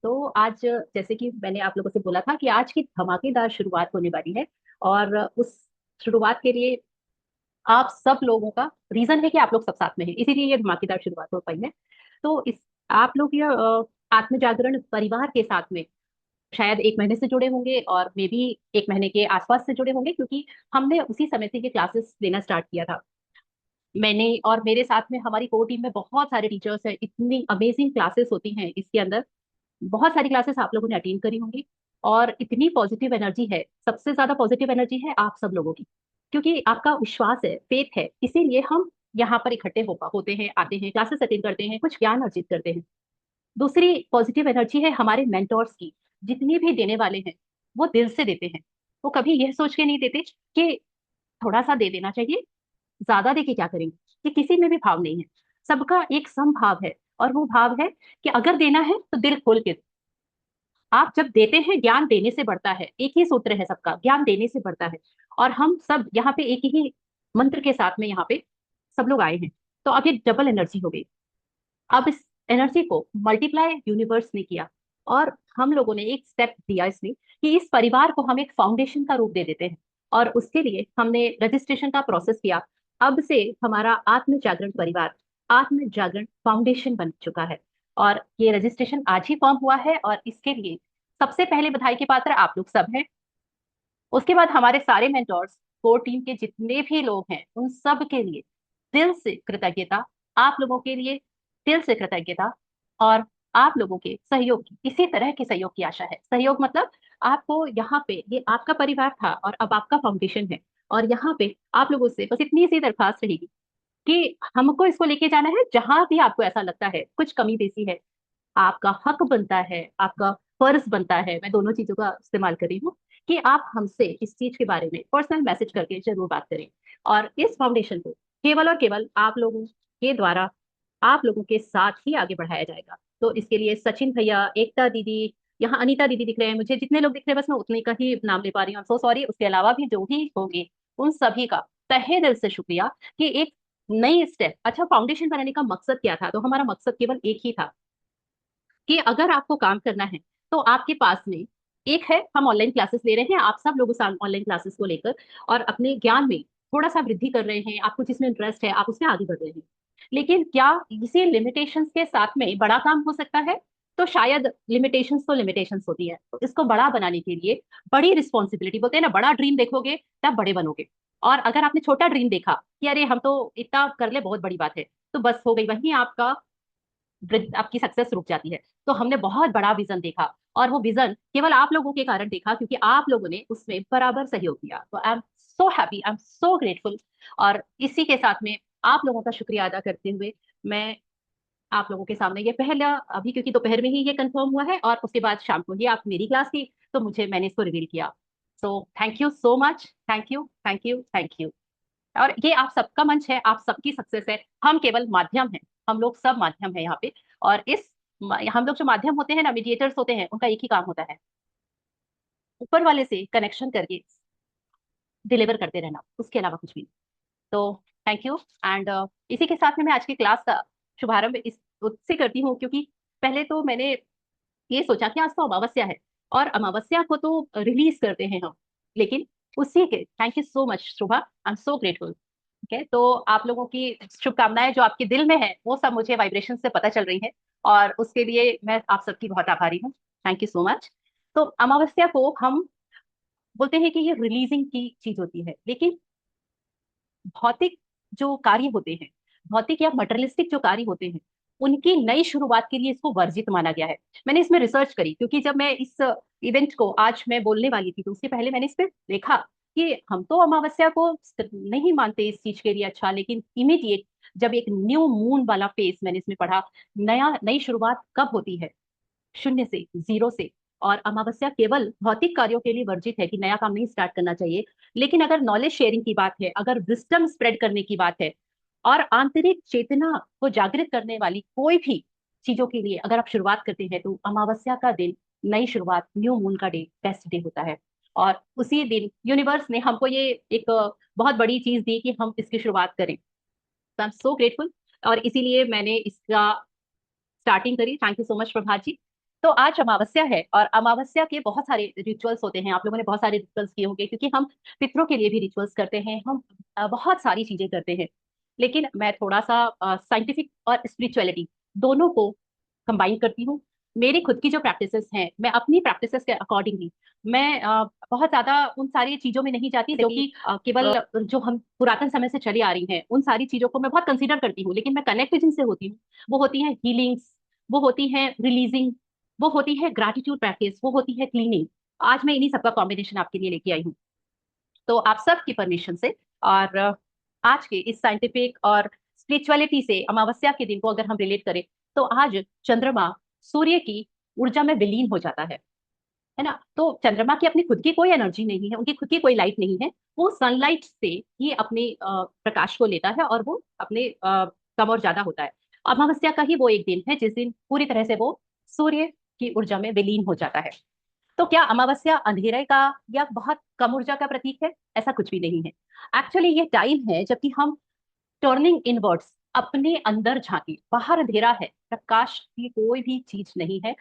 तो आज जैसे कि मैंने आप लोगों से बोला था कि आज की धमाकेदार शुरुआत होने वाली है। और उस शुरुआत के लिए आप सब लोगों का रीजन है कि आप लोग सब साथ में हैं, इसीलिए ये धमाकेदार शुरुआत हो पाई है। तो इस आप लोग ये आत्म जागरण परिवार के साथ में शायद 1 महीने से जुड़े होंगे और मे बी 1 महीने के आसपास से जुड़े होंगे, क्योंकि हमने उसी समय से ये क्लासेस लेना स्टार्ट किया था। मैंने और मेरे साथ में हमारी कोर टीम में बहुत सारे टीचर्स हैं, इतनी अमेजिंग क्लासेस होती हैं इसके अंदर। बहुत सारी क्लासेस आप लोगों ने अटेंड करी होंगी और इतनी पॉजिटिव एनर्जी है। सबसे ज्यादा पॉजिटिव एनर्जी है आप सब लोगों की, क्योंकि आपका विश्वास है, फेथ है, इसीलिए हम यहाँ पर इकट्ठे होते हैं, आते हैं, क्लासेस अटेंड करते हैं, कुछ ज्ञान अर्जित करते हैं। दूसरी पॉजिटिव एनर्जी है हमारे मेंटोर्स की। जितने भी देने वाले हैं वो दिल से देते हैं। वो कभी यह सोच के नहीं देते कि थोड़ा सा दे देना चाहिए, ज्यादा देके क्या करेंगे। ये किसी में भी भाव नहीं है। सबका एक सम भाव है, और वो भाव है कि अगर देना है तो दिल खोल के दो। आप जब देते हैं, ज्ञान देने से बढ़ता है। एक ही सूत्र है सबका, ज्ञान देने से बढ़ता है। और हम सब यहाँ पे एक ही मंत्र के साथ में यहाँ पे सब लोग आए हैं। तो अब ये डबल एनर्जी हो गई। अब इस एनर्जी को मल्टीप्लाई यूनिवर्स ने किया, और हम लोगों ने एक स्टेप दिया इसमें कि इस परिवार को हम एक फाउंडेशन का रूप दे देते हैं। और उसके लिए हमने रजिस्ट्रेशन का प्रोसेस किया। अब से हमारा आत्म जागरण परिवार आत्म जागरण फाउंडेशन बन चुका है। और ये रजिस्ट्रेशन आज ही फॉर्म हुआ है, और इसके लिए सबसे पहले बधाई के पात्र आप लोग सब हैं। उसके बाद हमारे सारे मेंटोर्स, कोर टीम के जितने भी लोग हैं, उन सब के लिए दिल से कृतज्ञता। आप लोगों के लिए दिल से कृतज्ञता। और आप लोगों के सहयोग की, इसी तरह के सहयोग की आशा है। सहयोग मतलब आपको यहाँ पे, ये आपका परिवार था और अब आपका फाउंडेशन है। और यहाँ पे आप लोगों से बस इतनी सी दरखास्त रहेगी कि हमको इसको लेके जाना है। जहां भी आपको ऐसा लगता है कुछ कमी बेसी है, आपका हक बनता है, आपका फर्ज बनता है, मैं दोनों चीजों का इस्तेमाल कर रही हूँ, कि आप हमसे इस चीज के बारे में पर्सनल मैसेज करके जरूर बात करें। और इस फाउंडेशन को केवल और केवल आप लोगों के द्वारा, आप लोगों के साथ ही आगे बढ़ाया जाएगा। तो इसके लिए सचिन भैया, एकता दीदी, यहाँ अनीता दीदी दिख रहे हैं मुझे, जितने लोग दिख रहे हैं बस मैं उतने का ही नाम ले पा रही हूँ, सो सॉरी। उसके अलावा भी जो भी होंगे, उन सभी का तहे दिल से शुक्रिया। कि एक नई स्टेप, अच्छा फाउंडेशन बनाने का मकसद क्या था? तो हमारा मकसद केवल एक ही था कि अगर आपको काम करना है तो आपके पास में एक है, हम ऑनलाइन क्लासेस ले रहे हैं, आप सब लोग उस ऑनलाइन क्लासेस को लेकर और अपने ज्ञान में थोड़ा सा वृद्धि कर रहे हैं। आपको जिसमें इंटरेस्ट है आप उसमें आगे बढ़ रहे हैं। लेकिन क्या इसी लिमिटेशंस के साथ में बड़ा काम हो सकता है? तो शायद लिमिटेशंस तो लिमिटेशंस होती है, तो इसको बड़ा बनाने के लिए बड़ी रिस्पॉन्सिबिलिटी, बोलते हैं ना, बड़ा ड्रीम देखोगे तब बड़े बनोगे। और अगर आपने छोटा ड्रीम देखा कि अरे हम तो इतना कर ले, बहुत बड़ी बात है, तो बस हो गई, वहीं आपका आपकी सक्सेस रुक जाती है। तो हमने बहुत बड़ा विजन देखा, और वो विजन केवल आप लोगों के कारण देखा, क्योंकि आप लोगों ने उसमें बराबर सहयोग दिया। तो I am so happy, I am so grateful. और इसी के साथ में आप लोगों का शुक्रिया अदा करते हुए मैं आप लोगों के सामने ये पहला, अभी क्योंकि दोपहर में ही ये कंफर्म हुआ है और उसके बाद शाम को ही आप मेरी क्लास थी, तो मैंने इसको रिवील किया। So thank you so much, thank you, thank you, thank you. और ये आप सबका मंच है, आप सबकी सक्सेस है। हम केवल माध्यम हैं, हम लोग सब माध्यम है यहाँ पे। और हम लोग जो माध्यम होते हैं ना, मीडिएटर्स होते हैं, उनका एक ही काम होता है, ऊपर वाले से कनेक्शन करके डिलीवर करते रहना, उसके अलावा कुछ भी नहीं। तो थैंक यू। एंड इसी के साथ में मैं आज की क्लास का शुभारंभ इस उससे करती हूँ, क्योंकि पहले तो मैंने ये सोचा कि आज तो अमावस्या है और अमावस्या को तो रिलीज करते हैं हम। लेकिन उसी के thank you so much Shubha, I am so grateful. ठीक है, तो आप लोगों की शुभकामनाएं जो आपके दिल में है वो सब मुझे वाइब्रेशन से पता चल रही है, और उसके लिए मैं आप सबकी बहुत आभारी हूँ। Thank you so much. तो अमावस्या को हम बोलते हैं कि ये रिलीजिंग की चीज होती है, लेकिन भौतिक जो कार्य होते हैं, भौतिक या मटेरियलिस्टिक जो कार्य होते हैं, उनकी नई शुरुआत के लिए इसको वर्जित माना गया है। मैंने इसमें रिसर्च करी, क्योंकि जब मैं इस इवेंट को आज मैं बोलने वाली थी, तो उसके पहले मैंने इस पे देखा कि हम तो अमावस्या को नहीं मानते इस चीज के लिए, अच्छा, लेकिन इमीडिएट जब एक न्यू मून वाला फेस मैंने इसमें पढ़ा, नई शुरुआत कब होती है? शून्य से, जीरो से। और अमावस्या केवल भौतिक कार्यों के लिए वर्जित है कि नया काम नहीं स्टार्ट करना चाहिए। लेकिन अगर नॉलेज शेयरिंग की बात है, अगर विस्डम स्प्रेड करने की बात है, और आंतरिक चेतना को जागृत करने वाली कोई भी चीजों के लिए अगर आप शुरुआत करते हैं, तो अमावस्या का दिन, नई शुरुआत, न्यू मून का डे बेस्ट डे होता है। और उसी दिन यूनिवर्स ने हमको ये एक बहुत बड़ी चीज दी कि हम इसकी शुरुआत करें। तो आई एम सो ग्रेटफुल, और इसीलिए मैंने इसका स्टार्टिंग करी। थैंक यू सो मच प्रभात जी। तो आज अमावस्या है और अमावस्या के बहुत सारे रिचुअल्स होते हैं। आप लोगों ने बहुत सारे रिचुअल्स किए होंगे क्योंकि हम पितरों के लिए भी रिचुअल्स करते हैं। हम बहुत सारी चीजें करते हैं। लेकिन मैं थोड़ा सा साइंटिफिक और स्पिरिचुअलिटी दोनों को कंबाइन करती हूँ। मेरी खुद की जो प्रैक्टिसेस हैं, मैं अपनी प्रैक्टिसेस के अकॉर्डिंगली मैं बहुत ज्यादा उन सारी चीजों में नहीं जाती जो कि केवल जो हम पुरातन समय से चली आ रही हैं उन सारी चीजों को मैं बहुत कंसीडर करती हूँ। लेकिन मैं कनेक्ट जिनसे होती हूँ वो होती है हीलिंग्स, वो होती है रिलीजिंग, वो होती है ग्रैटिट्यूड प्रैक्टिस, वो होती है क्लीनिंग। आज मैं इन्हीं सबका कॉम्बिनेशन आपके लिए लेके आई हूँ। तो आप सब की परमिशन से और आज के इस साइंटिफिक और स्पिरिचुअलिटी से अमावस्या के दिन को अगर हम रिलेट करें तो आज चंद्रमा सूर्य की ऊर्जा में विलीन हो जाता है ना। तो चंद्रमा की अपनी खुद की कोई एनर्जी नहीं है, उनकी खुद की कोई लाइट नहीं है। वो सनलाइट से ही अपने प्रकाश को लेता है और वो अपने कम और ज्यादा होता है। अमावस्या का ही वो एक दिन है जिस दिन पूरी तरह से वो सूर्य की ऊर्जा में विलीन हो जाता है। तो क्या अमावस्या अंधेरे का या बहुत कम ऊर्जा का प्रतीक है? ऐसा कुछ भी नहीं है। एक्चुअली ये टाइम है जबकि हम टर्निंग इनवर्ड्स, अपने अंदर झांकी। बाहर अंधेरा है, प्रकाश की कोई भी चीज नहीं है।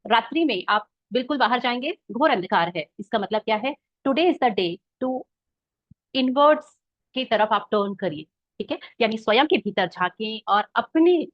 रात्रि में आप बिल्कुल बाहर जाएंगे, घोर अंधकार है। इसका मतलब क्या है? Today is the day to inwards की तरफ आप टर्न करिए। ठीक है, यानी स्वयं के भीतर झांकें और अपने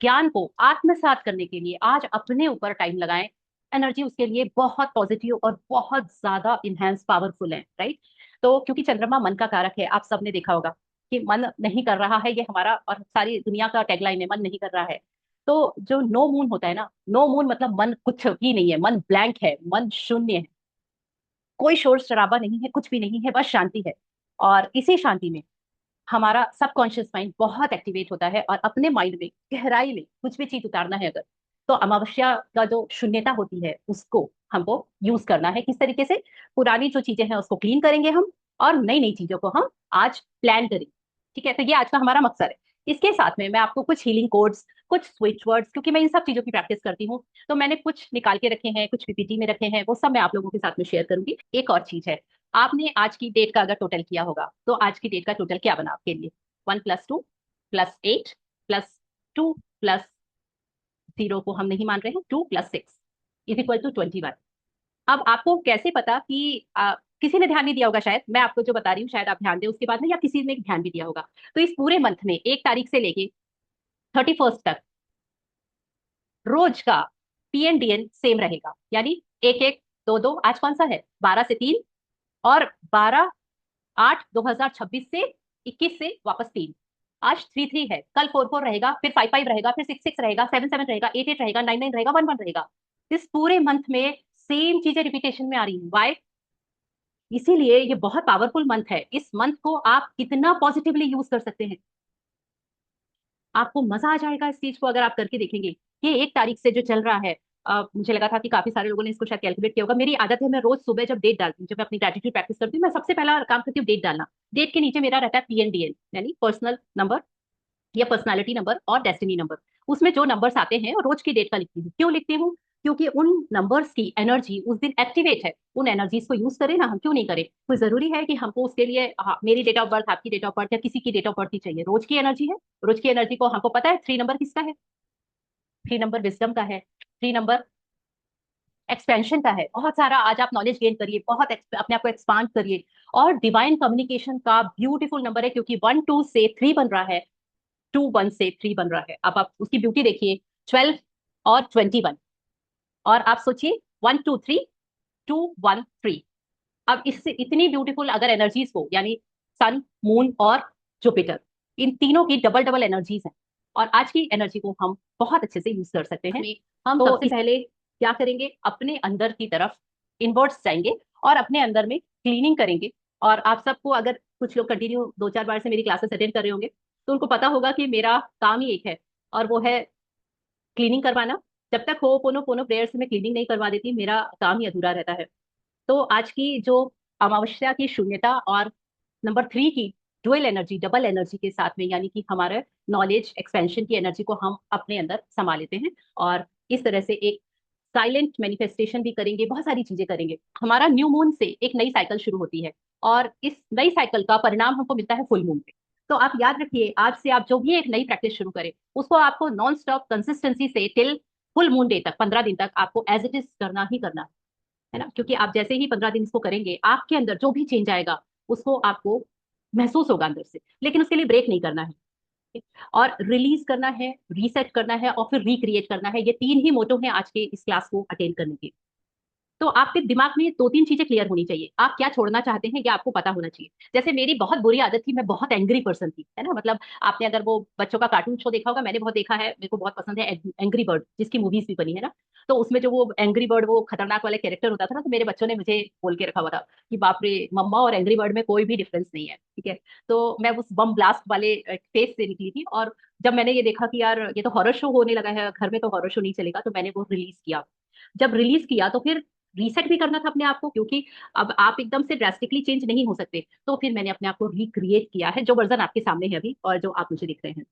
ज्ञान को आत्मसात करने के लिए आज अपने ऊपर टाइम लगाएं। एनर्जी उसके लिए बहुत पॉजिटिव और बहुत ज्यादा इनहेंस पावरफुल है, राइट। तो क्योंकि चंद्रमा मन का कारक है, आप सबने देखा होगा कि मन नहीं कर रहा है, ये हमारा और सारी दुनिया का टैगलाइन है, मन नहीं कर रहा है। तो जो नो मून होता है ना, नो मून मतलब मन कुछ भी नहीं है, मन ब्लैंक है, मन शून्य है, कोई शोर शराबा नहीं है, कुछ भी नहीं है, बस शांति है। और इसी शांति में हमारा सबकॉन्शियस माइंड बहुत एक्टिवेट होता है और अपने माइंड में गहराई में कुछ भी चीज उतारना है अगर, तो अमावस्या का जो शून्यता होती है उसको हमको यूज करना है। किस तरीके से? पुरानी जो चीजें हैं उसको क्लीन करेंगे हम और नई नई चीजों को हम आज प्लान करेंगे। ठीक है, तो ये आज का हमारा मकसद है। इसके साथ में मैं आपको कुछ हीलिंग कोड्स, कुछ स्विच वर्ड्स, क्योंकि मैं इन सब चीजों की प्रैक्टिस करती हूँ तो मैंने कुछ निकाल के रखे हैं, कुछ पीपीटी में रखे हैं, वो सब मैं आप लोगों के साथ में शेयर करूंगी। एक और चीज है, आपने आज की डेट का अगर टोटल किया होगा तो आज की डेट का टोटल क्या बना आपके लिए? 1+2+8+2+0 को हम नहीं मान रहे हैं, 2+6 = 21। अब आपको कैसे पता कि किसी ने ध्यान नहीं दिया होगा, शायद मैं आपको जो बता रही हूँ शायद आप ध्यान दें उसके बाद में, या किसी ने ध्यान भी दिया होगा। तो इस पूरे मंथ में 1 तारीख से लेके 31 तक रोज का पीएनडीएन सेम रहेगा, यानी 1122। आज कौन सा है? 12 से 3, और 12/8/2026 से 21 से वापस 3। आज 3 3 है, कल 4 4 रहेगा, फिर 5 5 रहेगा, फिर 6 6 रहेगा, 7 7 रहेगा, 8 8 रहेगा, 9 9 रहेगा, 1 1 रहेगा। इस पूरे मंथ में सेम चीजें रिपीटेशन में आ रही है। वाई? इसीलिए ये बहुत पावरफुल मंथ है। इस मंथ को आप कितना पॉजिटिवली यूज कर सकते हैं, आपको मजा आ जाएगा इस चीज को अगर आप करके देखेंगे। ये 1 तारीख से जो चल रहा है, मुझे लगा था कि काफी सारे लोगों ने इसको शायद कैलकुलेट किया होगा। मेरी आदत है, मैं रोज सुबह जब डेट डालती हूँ, जब मैं अपनी ग्रेटिट्यूड प्रैक्टिस करती हूँ, मैं सबसे पहला काम करती हूँ डेट डालना। डेट के नीचे मेरा रहता है पीएनडीएन, यानी पर्सनल नंबर या पर्सनालिटी नंबर और डेस्टिनी नंबर। उसमें जो नंबर्स आते हैं और रोज की डेट का लिखती हूँ। क्यों लिखती हूँ? क्योंकि उन नंबर्स की एनर्जी उस दिन एक्टिवेट है, उन एनर्जीज को यूज करें ना, हम क्यों नहीं करें? कोई जरूरी है कि हमको उसके लिए मेरी डेट ऑफ बर्थ, आपकी डेट ऑफ बर्थ या किसी की डेट ऑफ बर्थ ही चाहिए? रोज की एनर्जी है, रोज की एनर्जी को हमको पता है 3 नंबर किसका है? 3 नंबर विजडम का है, 3 नंबर एक्सपेंशन का है। बहुत सारा आज आप नॉलेज गेन करिए, बहुत अपने आप को एक्सपांड करिए। और डिवाइन कम्युनिकेशन का ब्यूटीफुल नंबर है, क्योंकि 1 2 से 3 बन रहा है, 2 1 से 3 बन रहा है। अब आप उसकी ब्यूटी देखिए, 12 और 21। और आप सोचिए 1 2 3 2 1 3। अब इससे इतनी ब्यूटीफुल अगर एनर्जीज को, यानी सन, मून और जुपिटर, इन तीनों की डबल डबल एनर्जीज हैं। और आज की एनर्जी को हम बहुत अच्छे से यूज कर सकते हैं। हम तो सबसे पहले क्या करेंगे? अपने अंदर की तरफ इनवर्ट्स जाएंगे और अपने अंदर में क्लीनिंग करेंगे। और आप सबको, अगर कुछ लोग कंटिन्यू 2 4 बार से मेरी क्लासेस अटेंड कर रहे होंगे तो उनको पता होगा कि मेरा काम ही एक है, और वो है क्लीनिंग करवाना। जब तक हो पोनो पोनो प्रेयर से मैं क्लीनिंग नहीं करवा देती, मेरा काम ही अधूरा रहता है। तो आज की जो अमावस्या की शून्यता और नंबर 3 की डुअल एनर्जी, डबल एनर्जी के साथ में, यानी कि हमारे नॉलेज एक्सपेंशन की एनर्जी को हम अपने अंदर समा लेते हैं। और इस तरह से एक साइलेंट मैनिफेस्टेशन भी करेंगे, बहुत सारी चीजें करेंगे। हमारा न्यू मून से एक नई साइकिल शुरू होती है और इस नई साइकिल का परिणाम हमको मिलता है फुल मून पे। तो आप याद रखिए, आज से आप जो भी एक नई प्रैक्टिस शुरू करें उसको आपको नॉन स्टॉप कंसिस्टेंसी से टिल फुल मून डे तक, 15 दिन तक आपको एज इट इज करना ही करना है ना, क्योंकि आप जैसे ही 15 दिन इसको करेंगे आपके अंदर जो भी चेंज आएगा उसको आपको महसूस होगा अंदर से, लेकिन उसके लिए ब्रेक नहीं करना है। और रिलीज करना है, रीसेट करना है और फिर रिक्रिएट करना है, ये तीन ही मोटो हैं आज के इस क्लास को अटेंड करने के। तो आपके दिमाग में दो तीन चीजें क्लियर होनी चाहिए, आप क्या छोड़ना चाहते हैं ये आपको पता होना चाहिए। जैसे मेरी बहुत बुरी आदत थी, मैं बहुत एंग्री पर्सन थी, है ना, मतलब आपने अगर वो बच्चों का कार्टून शो देखा होगा, मैंने बहुत देखा है, मेरे को बहुत पसंद है एंग्री बर्ड, जिसकी मूवीज भी बनी है ना। तो उसमें जो वो एंग्री बर्ड वो खतरनाक वाला कैरेक्टर होता था ना, तो मेरे बच्चों ने मुझे बोल के रखा हुआ था कि बाप रे मम्मा और एंग्री बर्ड में कोई भी डिफरेंस नहीं है, ठीक है। तो मैं उस बम ब्लास्ट वाले फेस से निकली थी, और जब मैंने ये देखा कि यार ये तो हॉरर शो होने लगा है, घर में तो हॉरर शो नहीं चलेगा, तो मैंने वो रिलीज किया। जब रिलीज किया तो फिर रीसेट भी करना था अपने आप को, क्योंकि अब आप एकदम से ड्रास्टिकली चेंज नहीं हो सकते। तो फिर मैंने अपने आप को रिक्रिएट किया है, जो वर्जन आपके सामने है अभी और जो आप मुझे दिख रहे हैं।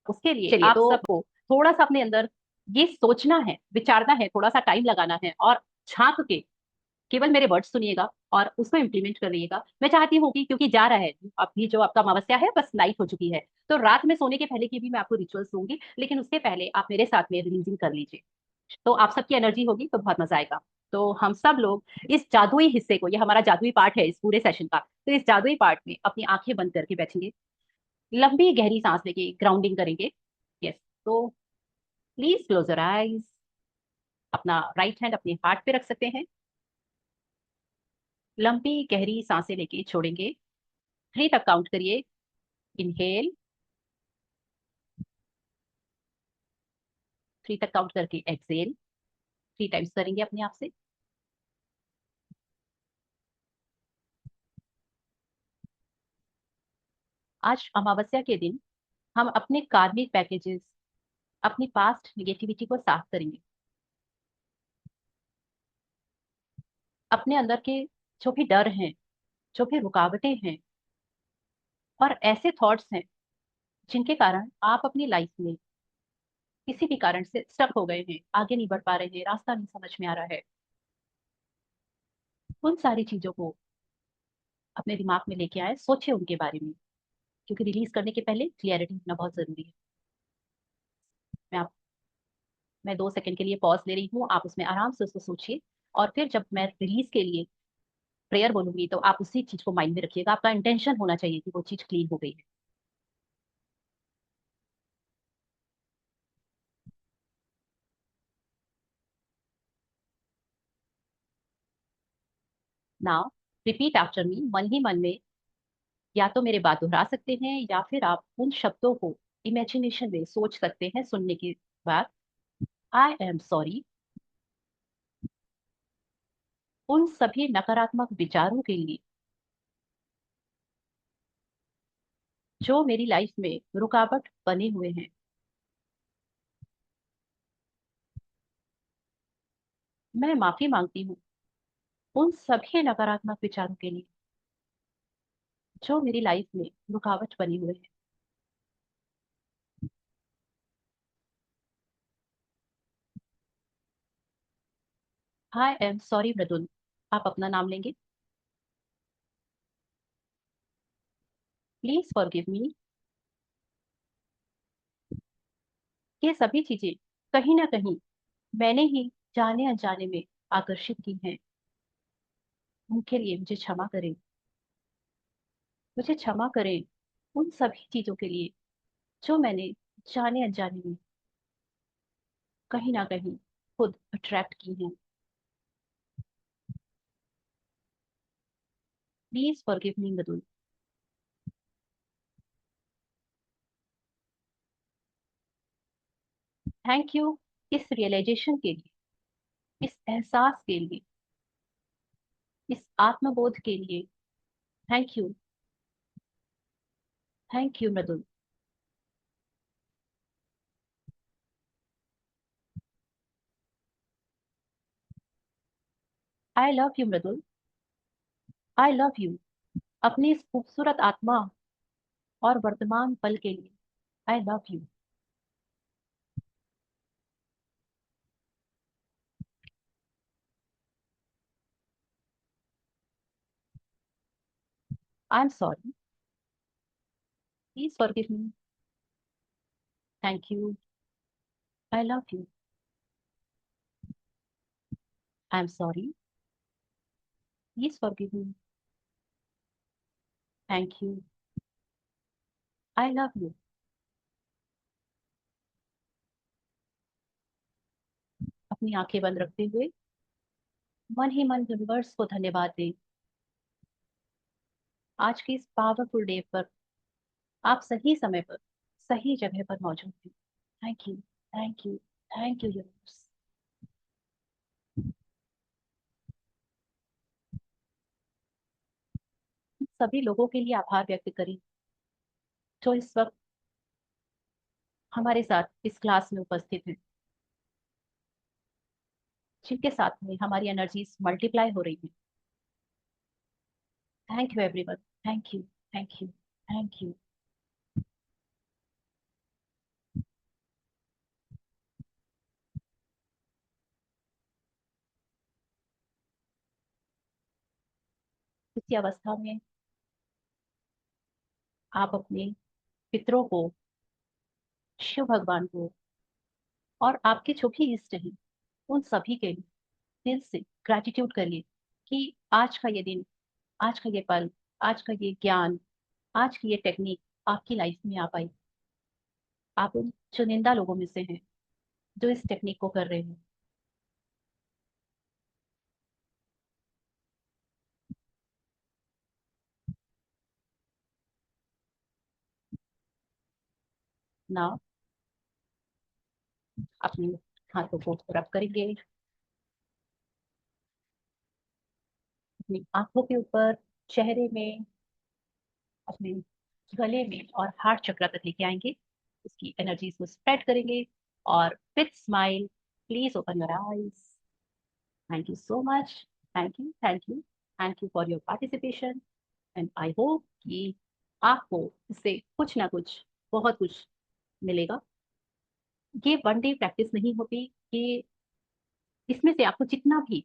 उसके लिए चलिए आप तो सबको थोड़ा सा अपने अंदर ये सोचना है, विचारना है, थोड़ा सा टाइम लगाना है, और झांक के केवल मेरे वर्ड सुनिएगा और उसको इम्प्लीमेंट करिएगा। मैं चाहती हूँ कि क्योंकि जा रहा है अभी, जो आपका अमावस्या है बस नाइट हो चुकी है, तो रात में सोने के पहले की भी मैं आपको रिचुअल्स दूंगी, लेकिन उसके पहले आप मेरे साथ में रिलीजिंग कर लीजिए। तो आप सबकी एनर्जी होगी तो बहुत मजा आएगा। तो हम सब लोग इस जादुई हिस्से को, ये हमारा जादुई पार्ट है इस पूरे सेशन का, तो इस जादुई पार्ट में अपनी आंखें बंद करके बैठेंगे, लंबी गहरी सांस लेके ग्राउंडिंग करेंगे। यस। तो प्लीज क्लोज योर आईज, अपना राइट हैंड अपने हार्ट पे रख सकते हैं, लंबी गहरी सांसें लेके छोड़ेंगे, 3 तक काउंट करिए। इनहेल, 3 तक काउंट करके एक्सेल, 3 टाइम्स करेंगे अपने आप से। आज अमावस्या के दिन हम अपने कार्मिक पैकेजेस, अपनी पास्ट निगेटिविटी को साफ करेंगे, अपने अंदर के जो भी डर हैं, जो भी रुकावटें हैं और ऐसे थॉट्स हैं जिनके कारण आप अपनी लाइफ में किसी भी कारण से स्टक हो गए हैं, आगे नहीं बढ़ पा रहे हैं, रास्ता नहीं समझ में आ रहा है, उन सारी चीजों को अपने दिमाग में लेके आए, सोचे उनके बारे में, क्योंकि रिलीज करने के पहले क्लियरिटी होना बहुत जरूरी है। मैं आप मैं 2 सेकंड के लिए पॉज ले रही हूँ, आप उसमें आराम से उसको सोचिए, और फिर जब मैं रिलीज के लिए प्रेयर बोलूंगी तो आप उसी चीज को माइंड में रखिएगा, आपका इंटेंशन होना चाहिए कि वो चीज क्लीन हो गई है। नाउ रिपीट आफ्टर मी, मन ही मन में या तो मेरे बात दोहरा सकते हैं या फिर आप उन शब्दों को इमेजिनेशन में सोच सकते हैं सुनने के बाद। आई एम सॉरी उन सभी नकारात्मक विचारों के लिए जो मेरी लाइफ में रुकावट बने हुए हैं। मैं माफी मांगती हूँ उन सभी नकारात्मक विचारों के लिए जो मेरी लाइफ में रुकावट बने हुए हैं। आई एम सॉरी मृदुल, आप अपना नाम लेंगे। प्लीज फॉरगिव मी, ये सभी चीजें कहीं ना कहीं मैंने ही जाने अनजाने में आकर्षित की हैं। उनके लिए मुझे क्षमा करें, मुझे क्षमा करें उन सभी चीजों के लिए जो मैंने जाने अनजाने में कहीं ना कहीं खुद अट्रैक्ट की हैं। Please forgive me Mridul. Thank you इस रियलाइजेशन के लिए, इस एहसास के लिए, इस आत्मबोध के लिए। Thank you, thank you Mridul. I love you Mridul, I love you अपनी इस खूबसूरत आत्मा और वर्तमान पल के लिए। I love you. I am sorry, please forgive me. Thank you, I love you. I am sorry, please forgive me, thank you, I love you. अपनी आंखें बंद रखते हुए मन ही मन यूनिवर्स को धन्यवाद दें, आज की इस पावरफुल डे पर आप सही समय पर सही जगह पर मौजूद हैं। Thank you, thank you, thank you universe. सभी लोगों के लिए आभार व्यक्त करें जो इस वक्त हमारे साथ इस क्लास में उपस्थित हैं, जिनके साथ में हमारी एनर्जीज मल्टीप्लाई हो रही है। Thank you everyone, thank you, thank you, thank you. इसी अवस्था में आप अपने पितरों को, शिव भगवान को और आपके जो भी इष्ट हैं उन सभी के लिए दिल से ग्रेटिट्यूड करिए कि आज का ये दिन, आज का ये पल, आज का ये ज्ञान, आज की ये टेक्निक आपकी लाइफ में आ पाई। आप उन चुनिंदा लोगों में से हैं जो इस टेक्निक को कर रहे हैं। ना अपने हाथों को रब करेंगे अपनी आंखों के ऊपर, चेहरे में, अपने गले में और हार्ट चक्र तक लेके आएंगे। उसकी एनर्जीज को स्प्रेड करेंगे और with smile please open your eyes. Thank you so much, thank you, thank you, thank you for your participation and I hope कि आपको इससे कुछ ना कुछ, बहुत कुछ मिलेगा। ये वन डे प्रैक्टिस नहीं होती कि इसमें से आपको जितना भी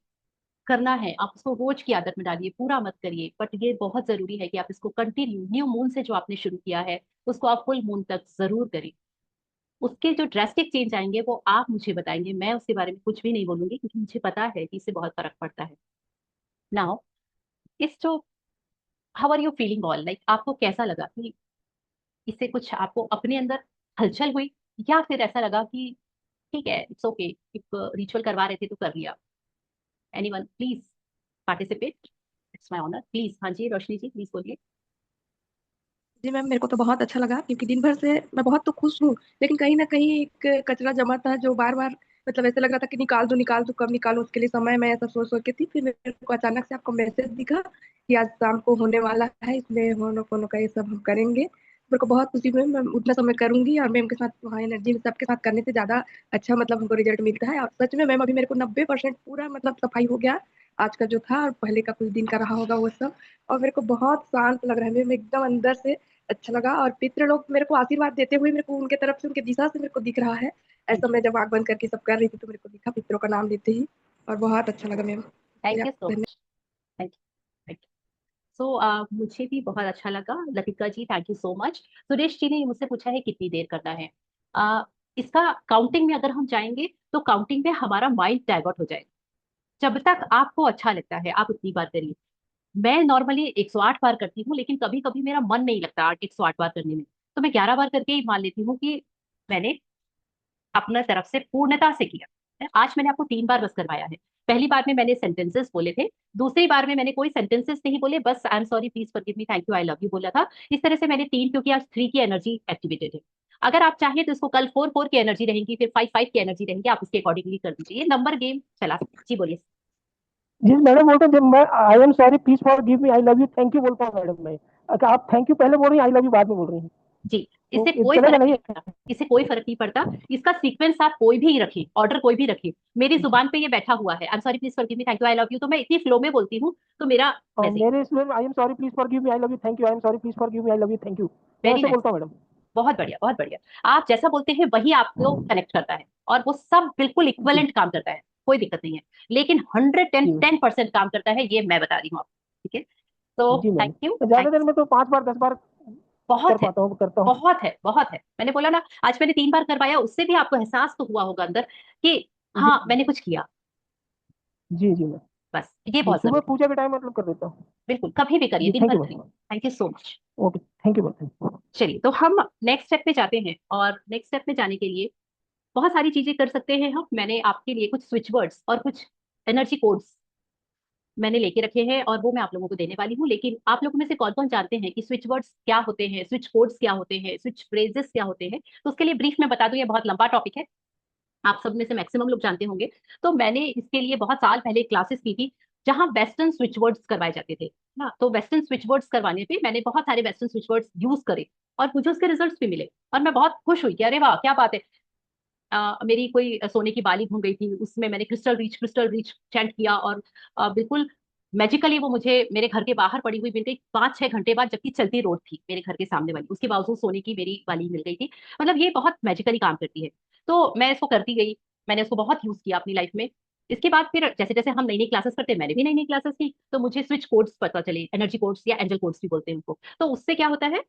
करना है आप उसको रोज की आदत में डालिए, पूरा मत करिए, बट ये बहुत जरूरी है कि आप इसको कंटिन्यू न्यू मून से जो आपने शुरू किया है उसको आप फुल मून तक जरूर करें। उसके जो ड्रेस्टिक चेंज आएंगे वो आप मुझे बताएंगे, मैं उसके बारे में कुछ भी नहीं बोलूंगी क्योंकि मुझे पता है कि इससे बहुत फर्क पड़ता है। नाउ, इस जो how are you feeling all, like आपको कैसा लगा कि इससे कुछ आपको अपने अंदर हलचल हुई, या फिर ऐसा लगा कि ठीक है इट्स ओके, एक रिचुअल करवा रहे थे तो कर लिया। Anyone please participate, it's my honour. Please, हाँ जी रोशनी जी प्लीज बोलिए। जी मैम, मेरे को तो बहुत अच्छा लगा क्योंकि दिन भर से मैं बहुत तो खुश हूँ, लेकिन कहीं ना कहीं एक कचरा जमा था जो बार बार मतलब ऐसे लग रहा था कि निकाल दूं, कब निकालूं उसके लिए समय, मैं ऐसा सोच सोच के थी। फिर मेरे को अचानक से आपका मैसेज दिखा कि आज शाम को होने वाला है, इसमें होनो कोनो का ये सब हम करेंगे। मेरे को बहुत खुशी हुई, मैं उतना समय करूंगी और मैम के साथ वहाँ एनर्जी में सबके साथ करने से ज्यादा अच्छा मतलब हमको रिजल्ट मिलता है। और सच में मैम, अभी मेरे को 90% पूरा मतलब सफाई हो गया आज का जो था, और पहले का कुछ दिन का रहा होगा वो सब। और मेरे को बहुत शांत लग रहा है मैम, एकदम अंदर से अच्छा लगा। और पितृ लोग मेरे को आशीर्वाद देते हुए मेरे को उनके तरफ से, उनके दिशा से मेरे को दिख रहा है। ऐसा मैं जब आंख बंद करके सब कर रही थी तो मेरे को दिखा पितरों का नाम लेते ही, और बहुत अच्छा लगा मैम। थैंक यू सो धन्यवाद। Much, thank you. सो मुझे भी बहुत अच्छा लगा Latika ji, thank you so much. Suresh ji ने मुझसे पूछा है कितनी देर करना है। uh, इसका काउंटिंग में अगर हम जाएंगे तो काउंटिंग में हमारा माइंड डाइवर्ट हो जाएगा। जब तक आपको अच्छा लगता है आप उतनी बार करिए। मैं नॉर्मली 108 बार करती हूँ, लेकिन कभी कभी मेरा मन नहीं लगता 108 बार करने में, तो मैं 11 बार करके ही मान लेती हूँ कि मैंने अपना तरफ से पूर्णता से किया। आज मैंने आपको 3 बार बस करवाया है। पहली बार में मैंने सेंटेंसेस बोले थे, दूसरी बार में मैंने कोई सेंटेंसेस नहीं बोले, बस I am sorry, please forgive me, thank you, I love you बोला था। इस तरह से मैंने 3, क्योंकि आज 3 की एनर्जी एक्टिवेटेड है। अगर आप चाहें तो इसको कल 4 4 की एनर्जी रहेंगी, फिर 5 5 की एनर्जी रहेंगी, आप उसके अकॉर्डिंगली कर दीजिए। ये नंबर गेम चला सकते हैं। जी बोलिए। जी मैडम बोलते हैं, जब मैं I am sorry please for give me I love you thank you बोलता हूँ मैडम मैं, अगर आप थैंक यू पहले बोल रही हैं, आई लव यू बाद में बोल रही हैं, जी, तो इससे ये कोई चलेगा फर्क नहीं? नहीं पड़ता, इससे कोई फर्क नहीं पड़ता। इसका सीक्वेंस आप कोई भी रखें, ऑर्डर कोई भी रखें, मेरी जुबान पे ये बैठा हुआ है, I am sorry please forgive me, thank you, I love you, तो मैं इतनी फ्लो में बोलती हूँ, तो मेरा वैसे ही। मेरे इसमें I am sorry please for give me I love you thank you, I am sorry please for give me I love you thank you, मैं वेरी ऐसे नाइस, बोलता हूँ मैडम। बहुत बढ़िया, बहुत बढ़िया। आप जैसा बोलते हैं वही आपको कनेक्ट करता है, और वो सब बिल्कुल जी इक्वलेंट काम करता है, कोई दिक्कत नहीं है। लेकिन 110% काम करता है, ये मैं बता रही हूँ आपको, ठीक है। तो जी मैम, थैंक यू, मैं ज्यादा थैंक देर यू। में तो 5 बार 10 बार कर बहुत है, पाता हूँ, करता हूँ। बहुत है, बहुत है। मैंने बोला ना, आज मैंने 3 बार करवाया, उससे भी आपको एहसास तो हुआ होगा अंदर कि जी हाँ मैंने कुछ किया। जी जी मैम। बस ये जी बहुत सुबह जरूरी है। पूजा के टाइम मतलब कर देता हूँ। बिल्कुल कभी भी करिए, जी दिन थैंक भर यू करिए। Ma'am. Thank you so much. Okay thank you ma'am. चलिए तो हम नेक्स्ट स्टेप पे जाते हैं, और नेक्स्ट स्टेप में जाने के लिए बहुत सारी चीजें कर सकते हैं हम। मैंने आपके लिए कुछ स्विच वर्ड्स और कुछ एनर्जी कोड्स मैंने लेके रखे हैं, और वो मैं आप लोगों को देने वाली हूँ। लेकिन आप लोगों में से कौन कौन जानते हैं कि स्विच वर्ड्स क्या होते हैं, स्विच कोड्स क्या होते हैं, स्विच फ्रेजेस क्या होते हैं? तो उसके लिए ब्रीफ में बता दूं, ये बहुत लंबा टॉपिक है, आप सब में से मैक्सिमम लोग जानते होंगे। तो मैंने इसके लिए बहुत साल पहले क्लासेस की थी, जहां वेस्टर्न स्विच वर्ड्स करवाए जाते थे ना। तो वेस्टर्न स्विच वर्ड्स करवाने पे मैंने बहुत सारे वेस्टर्न स्विच वर्ड्स यूज करे, और मुझे उसके रिजल्ट्स भी मिले, और मैं बहुत खुश हुई कि अरे वाह क्या बात है। मेरी कोई सोने की बाली घूम गई थी, उसमें मैंने क्रिस्टल रिच चैंट किया, और बिल्कुल मैजिकली वो मुझे मेरे घर के बाहर पड़ी हुई मिल गई 5-6 घंटे बाद, जबकि चलती रोड थी मेरे घर के सामने वाली, उसके बावजूद सोने की मेरी बाली मिल गई थी। मतलब ये बहुत मैजिकली काम करती है। तो मैं इसको करती गई, मैंने उसको बहुत यूज किया अपनी लाइफ में। इसके बाद फिर जैसे जैसे हम नई नई क्लासेस करते हैं, मैंने भी नई नई क्लासेस की, तो मुझे स्विच कोड्स पता चले, एनर्जी कोड्स या एंजल कोड्स भी बोलते हैं उनको। तो उससे क्या होता है,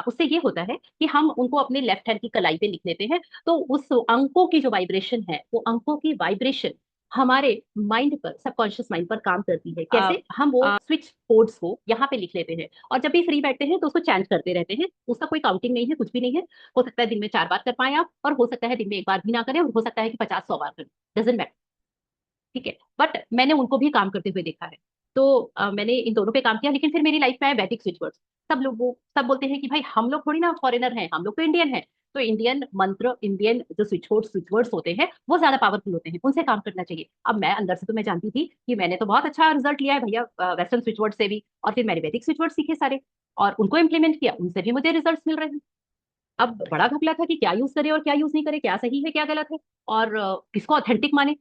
उससे ये होता है कि हम उनको अपने लेफ्ट हैंड की कलाई पे लिख लेते हैं। तो उस अंकों की जो वाइब्रेशन है, वो अंकों की वाइब्रेशन हमारे माइंड पर, सबकॉन्शियस माइंड पर काम करती है। कैसे? हम वो स्विच कोड्स को यहाँ पे लिख लेते हैं, और जब भी फ्री बैठते हैं तो उसको चैंट करते रहते हैं। उसका कोई काउंटिंग नहीं है, कुछ भी नहीं है। हो सकता है दिन में 4 बार कर पाए आप, और हो सकता है दिन में 1 बार भी ना करें, और हो सकता है कि 50-100 बार करें, डजेंट मैटर। ठीक है, बट मैंने उनको भी काम करते हुए देखा है। तो मैंने इन दोनों पे काम किया, लेकिन फिर मेरी लाइफ में आए वैदिक स्विच वर्ड्स। सब बोलते हैं कि भाई हम लोग थोड़ी ना फॉरेनर हैं, हम लोग तो इंडियन हैं। तो इंडियन मंत्र, इंडियन जो स्विच वर्ड्स होते हैं वो ज्यादा पावरफुल होते हैं, उनसे काम करना चाहिए। अब मैं अंदर से तो मैं जानती थी कि मैंने तो बहुत अच्छा रिजल्ट लिया है भैया वेस्टर्न स्विच वर्ड से भी, और फिर मैंने वैदिक स्विच वर्ड सीखे सारे, और उनको इम्प्लीमेंट किया, उनसे भी मुझे रिजल्ट मिल रहे हैं। अब बड़ा घपला था कि क्या यूज करे और क्या यूज नहीं करे, क्या सही है क्या गलत है, और किसको ऑथेंटिक माने।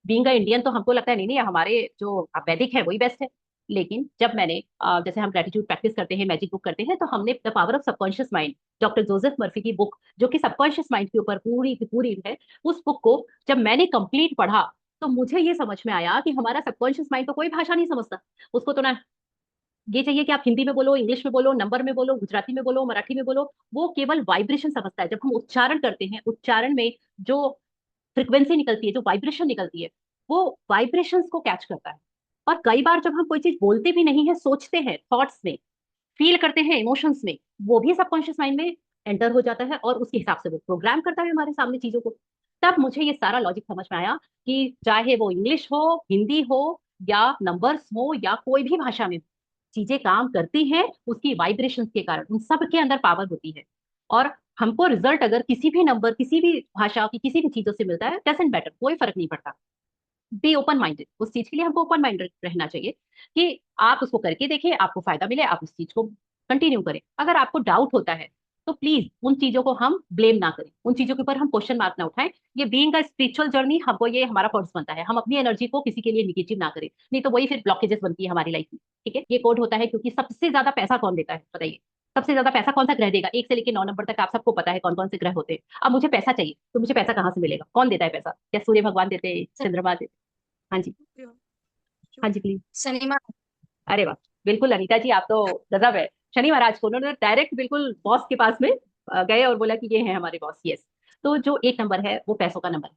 बीइंग अ इंडियन तो हमको लगता है नहीं नहीं हमारे जो वैदिक है वही बेस्ट है। लेकिन जब मैंने जैसे हम ग्रेटिट्यूड प्रैक्टिस करते हैं, मैजिक बुक करते हैं, तो हमने the power of subconscious mind, doctor Joseph Murphy की बुक, जो कि सबकॉन्शियस माइंड के ऊपर पूरी की पूरी है, उस बुक को जब मैंने कंप्लीट पढ़ा, तो मुझे ये समझ में आया कि हमारा सबकॉन्शियस माइंड तो कोई भाषा नहीं समझता। उसको तो ना ये चाहिए कि आप हिंदी में बोलो, इंग्लिश में बोलो, नंबर में बोलो, गुजराती में बोलो, मराठी में बोलो, वो केवल वाइब्रेशन समझता है। जब हम उच्चारण करते हैं, उच्चारण में जो फ्रिक्वेंसी निकलती है, जो वाइब्रेशन निकलती है, वो वाइब्रेशंस को कैच करता है। और कई बार जब हम कोई चीज बोलते भी नहीं है, सोचते हैं थॉट्स में, फील करते हैं इमोशंस में, वो भी सबकॉन्शियस माइंड में एंटर हो जाता है, और उसके हिसाब से वो प्रोग्राम करता है हमारे सामने चीजों को। तब मुझे ये सारा लॉजिक समझ में आया कि चाहे वो इंग्लिश हो, हिंदी हो, या नंबर्स हो, या कोई भी भाषा में चीजें काम करती हैं उसकी वाइब्रेशंस के कारण, उन सब के अंदर पावर होती है। और हमको रिजल्ट अगर किसी भी नंबर, किसी भी भाषा की किसी भी चीजों से मिलता है, डजेंट मैटर, कोई फर्क नहीं पड़ता। बी ओपन माइंडेड, उस चीज के लिए हमको ओपन माइंडेड रहना चाहिए कि आप उसको करके देखिए, आपको फायदा मिले, आप उस चीज को कंटिन्यू करें। अगर आपको डाउट होता है तो प्लीज उन चीजों को हम ब्लेम ना करें, उन चीजों के ऊपर हम क्वेश्चन मार्क ना उठाएं। ये बीइंग अ स्पिरिचुअल जर्नी, हमको ये हमारा फर्ज बनता है, हम अपनी एनर्जी को किसी के लिए निगेटिव ना करें, नहीं तो वही फिर ब्लॉकेजेस बनती है हमारी लाइफ में। ठीक है, ये कोड होता है क्योंकि सबसे ज्यादा पैसा कौन देता है बताइए? सबसे ज्यादा पैसा कौन सा ग्रह देगा? 1 से लेकर 9 नंबर तक आप सबको पता है कौन कौन से ग्रह होते हैं। अब मुझे पैसा चाहिए, तो मुझे पैसा कहाँ से मिलेगा? कौन देता है पैसा? क्या सूर्य भगवान देते हैं, चंद्रमा देते? हाँ जी, हाँ जी प्लीज। शनि महाराज। अरे वाह, बिल्कुल अनीता जी, आप तो गजब है। शनि महाराज को उन्होंने डायरेक्ट बिल्कुल बॉस के पास में गए और बोला कि ये है हमारे बॉस। यस। तो जो 1 नंबर है वो पैसों का नंबर है,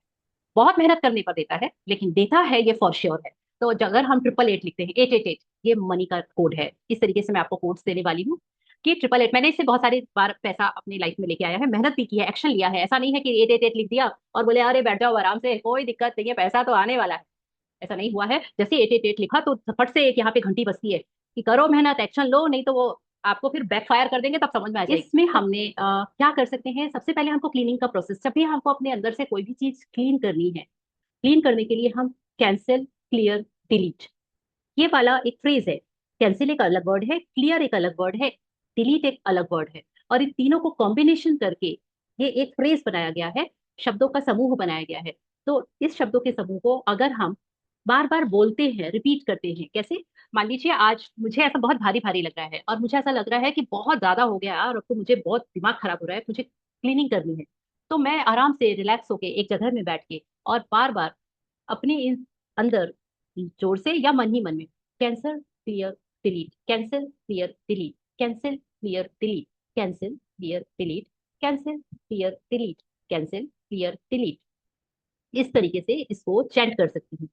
बहुत मेहनत करने पर देता है, लेकिन देता है ये फॉर श्योर है। तो अगर हम 888 लिखते हैं, 888, ये मनी का कोड है। इस तरीके से मैं आपको कोड्स देने वाली हूँ कि 888, मैंने इससे बहुत सारी बार पैसा अपनी लाइफ में लेके आया है, मेहनत भी की है, एक्शन लिया है। ऐसा नहीं है कि 888 लिख दिया और बोले अरे बैठ जाओ आराम से, कोई दिक्कत नहीं है, पैसा तो आने वाला है। ऐसा नहीं हुआ है। जैसे 888 लिखा तो फट से एक यहाँ पे घंटी बजती है कि करो मेहनत, एक्शन लो, नहीं तो वो आपको फिर बैकफायर कर देंगे, तब समझ में आ जाएगी। इसमें हमने क्या कर सकते हैं, सबसे पहले हमको क्लीनिंग का प्रोसेस, जब भी हमको अपने अंदर से कोई भी चीज क्लीन करनी है, क्लीन करने के लिए हम कैंसिल, क्लियर, डिलीट, ये वाला एक फ्रेज है। कैंसिल एक अलग वर्ड है, क्लियर एक अलग वर्ड है, डिलीट एक अलग वर्ड है, और इन तीनों को कॉम्बिनेशन करके ये एक फ्रेज बनाया गया है, शब्दों का समूह बनाया गया है। तो इस शब्दों के समूह को अगर हम बार बार बोलते हैं, रिपीट करते हैं, कैसे? मान लीजिए आज मुझे ऐसा बहुत भारी भारी लग रहा है, और मुझे ऐसा लग रहा है कि बहुत ज्यादा हो गया और अब तो मुझे बहुत दिमाग खराब हो रहा है, मुझे क्लीनिंग करनी है। तो मैं आराम से रिलैक्स होके एक जगह में बैठ के और बार बार अपने इन अंदर जोर से या मन ही मन में cancel, clear, delete, cancel, clear, delete, cancel, clear, delete, cancel, clear, delete, cancel, clear, delete, cancel, clear, delete, इस तरीके से इसको चैंट कर सकती हूँ।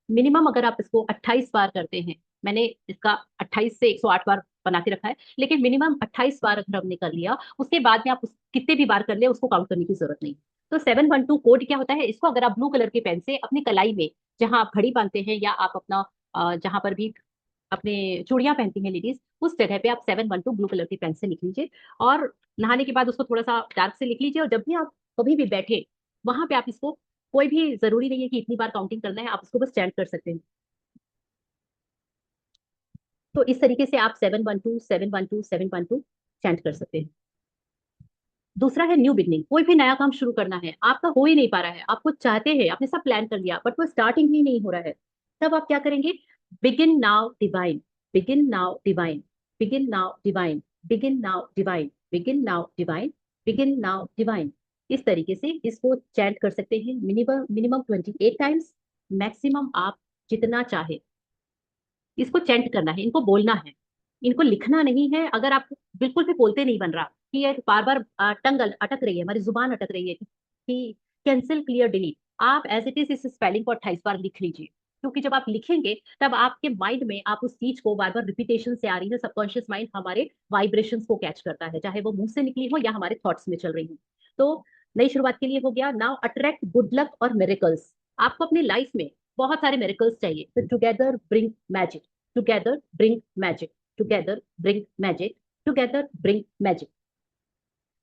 मिनिमम अगर आप इसको 28 बार करते हैं, मैंने इसका 28 से 108 बार बना के रखा है, लेकिन मिनिमम 28 बार अगर हमने कर लिया, उसके बाद में आप कितने भी बार कर ले उसको काउंट करने की जरूरत नहीं। तो 712 कोड क्या होता है, इसको अगर आप ब्लू कलर के पेन से अपनी कलाई में, जहां आप घड़ी बांधते हैं या आप अपना जहां पर भी अपने चूड़ियां पहनती हैं लेडीज, उस जगह पे आप 712 ब्लू कलर की पेन से लिख लीजिए। और नहाने के बाद उसको थोड़ा सा डार्क से लिख लीजिए, और जब भी आप कभी भी बैठे वहां पे आप इसको, कोई भी जरूरी नहीं है कि इतनी बार काउंटिंग करना है, आप उसको बस चैंट कर सकते हैं। तो इस तरीके से आप 712 712 712 चैंट कर सकते हैं। दूसरा है न्यू बिगनिंग। कोई भी नया काम शुरू करना है, आपका हो ही नहीं पा रहा है, आपको चाहते हैं, आपने सब प्लान कर लिया, बट वो स्टार्टिंग ही नहीं हो रहा है, तब आप क्या करेंगे? Begin now divine, begin now divine, begin now divine, begin now divine, begin now divine, begin now divine. इस तरीके से इसको चैंट कर सकते हैं मिनिमम मिनिमम 28 टाइम्स, मैक्सिमम आप जितना चाहे। इसको चैंट करना है, इनको बोलना है, इनको लिखना नहीं है। अगर आप बिल्कुल भी बोलते नहीं बन रहा कि ये बार बार टंग अटक रही है, हमारी जुबान अटक रही है कि कैंसिल क्लियर डिलीट, आप एज इट इज इस स्पेलिंग को 28 बार लिख लीजिए। क्योंकि जब आप लिखेंगे तब आपके माइंड में आप उस चीज को बार बार रिपीटेशन से आ रही है, सबकॉन्शियस माइंड हमारे वाइब्रेशंस को कैच करता है, चाहे वो मुंह से निकली हो या हमारे थॉट्स में चल रही हो। तो नई शुरुआत के लिए हो गया। नाउ अट्रैक्ट गुड लक और मिरेकल्स। आपको अपनी लाइफ में बहुत सारे मिरेकल्स चाहिए, तो together bring magic, together bring magic, together bring magic, together bring magic.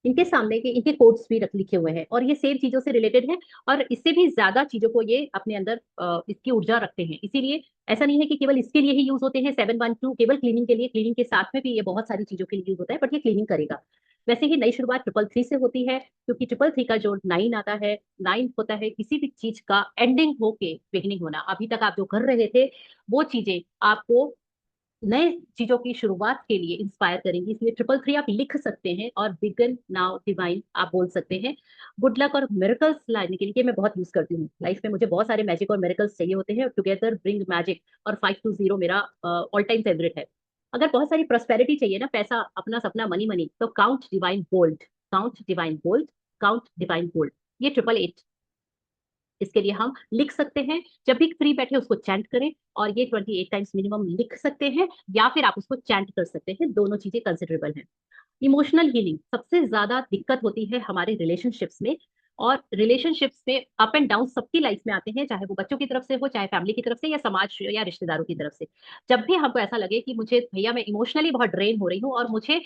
इनके सामने के इनके कोड्स भी रख लिखे हुए हैं, और ये सेम चीजों से रिलेटेड है, और इससे भी ज्यादा चीजों को ये अपने अंदर इसकी ऊर्जा रखते हैं। इसीलिए ऐसा नहीं है कि केवल इसके लिए ही यूज होते हैं 712 केवल क्लीनिंग के लिए, क्लीनिंग के साथ में भी ये बहुत सारी चीजों के लिए यूज होता है, बट ये क्लीनिंग करेगा। वैसे ही नई शुरुआत 333 से होती है, क्योंकि 333 का जो 9 आता है, 9 होता है किसी भी चीज का एंडिंग होके बिगिनिंग होना। अभी तक आप जो कर रहे थे वो चीजें आपको नए चीजों की शुरुआत के लिए इंस्पायर करेंगी, इसलिए 333 आप लिख सकते हैं, और बिगन नाउ डिवाइन आप बोल सकते हैं। गुड लक और मिरेकल्स लाने के लिए मैं बहुत यूज करती हूँ लाइफ में, मुझे बहुत सारे मैजिक और मिरेकल्स चाहिए होते हैं, टुगेदर ब्रिंग मैजिक और 520 मेरा ऑल टाइम फेवरेट है। अगर बहुत सारी प्रोस्पेरिटी चाहिए ना, पैसा अपना सपना मनी मनी, तो count divine bold, count divine bold, count divine bold, ये 888 इसके लिए हम लिख सकते हैं। जब भी फ्री बैठे उसको चैंट करें, और ये 28 टाइम्स मिनिमम लिख सकते हैं, या फिर आप उसको चैंट कर सकते हैं, दोनों चीजें कंसिडरेबल हैं। इमोशनल हीलिंग सबसे ज्यादा दिक्कत होती है हमारे रिलेशनशिप्स में, और रिलेशनशिप्स में अप एंड डाउन सबकी लाइफ में आते हैं, चाहे वो बच्चों की तरफ से हो, चाहे फैमिली की तरफ से, या समाज या रिश्तेदारों की तरफ से। जब भी हमको ऐसा लगे कि मुझे भैया मैं इमोशनली बहुत ड्रेन हो रही हूँ, और मुझे,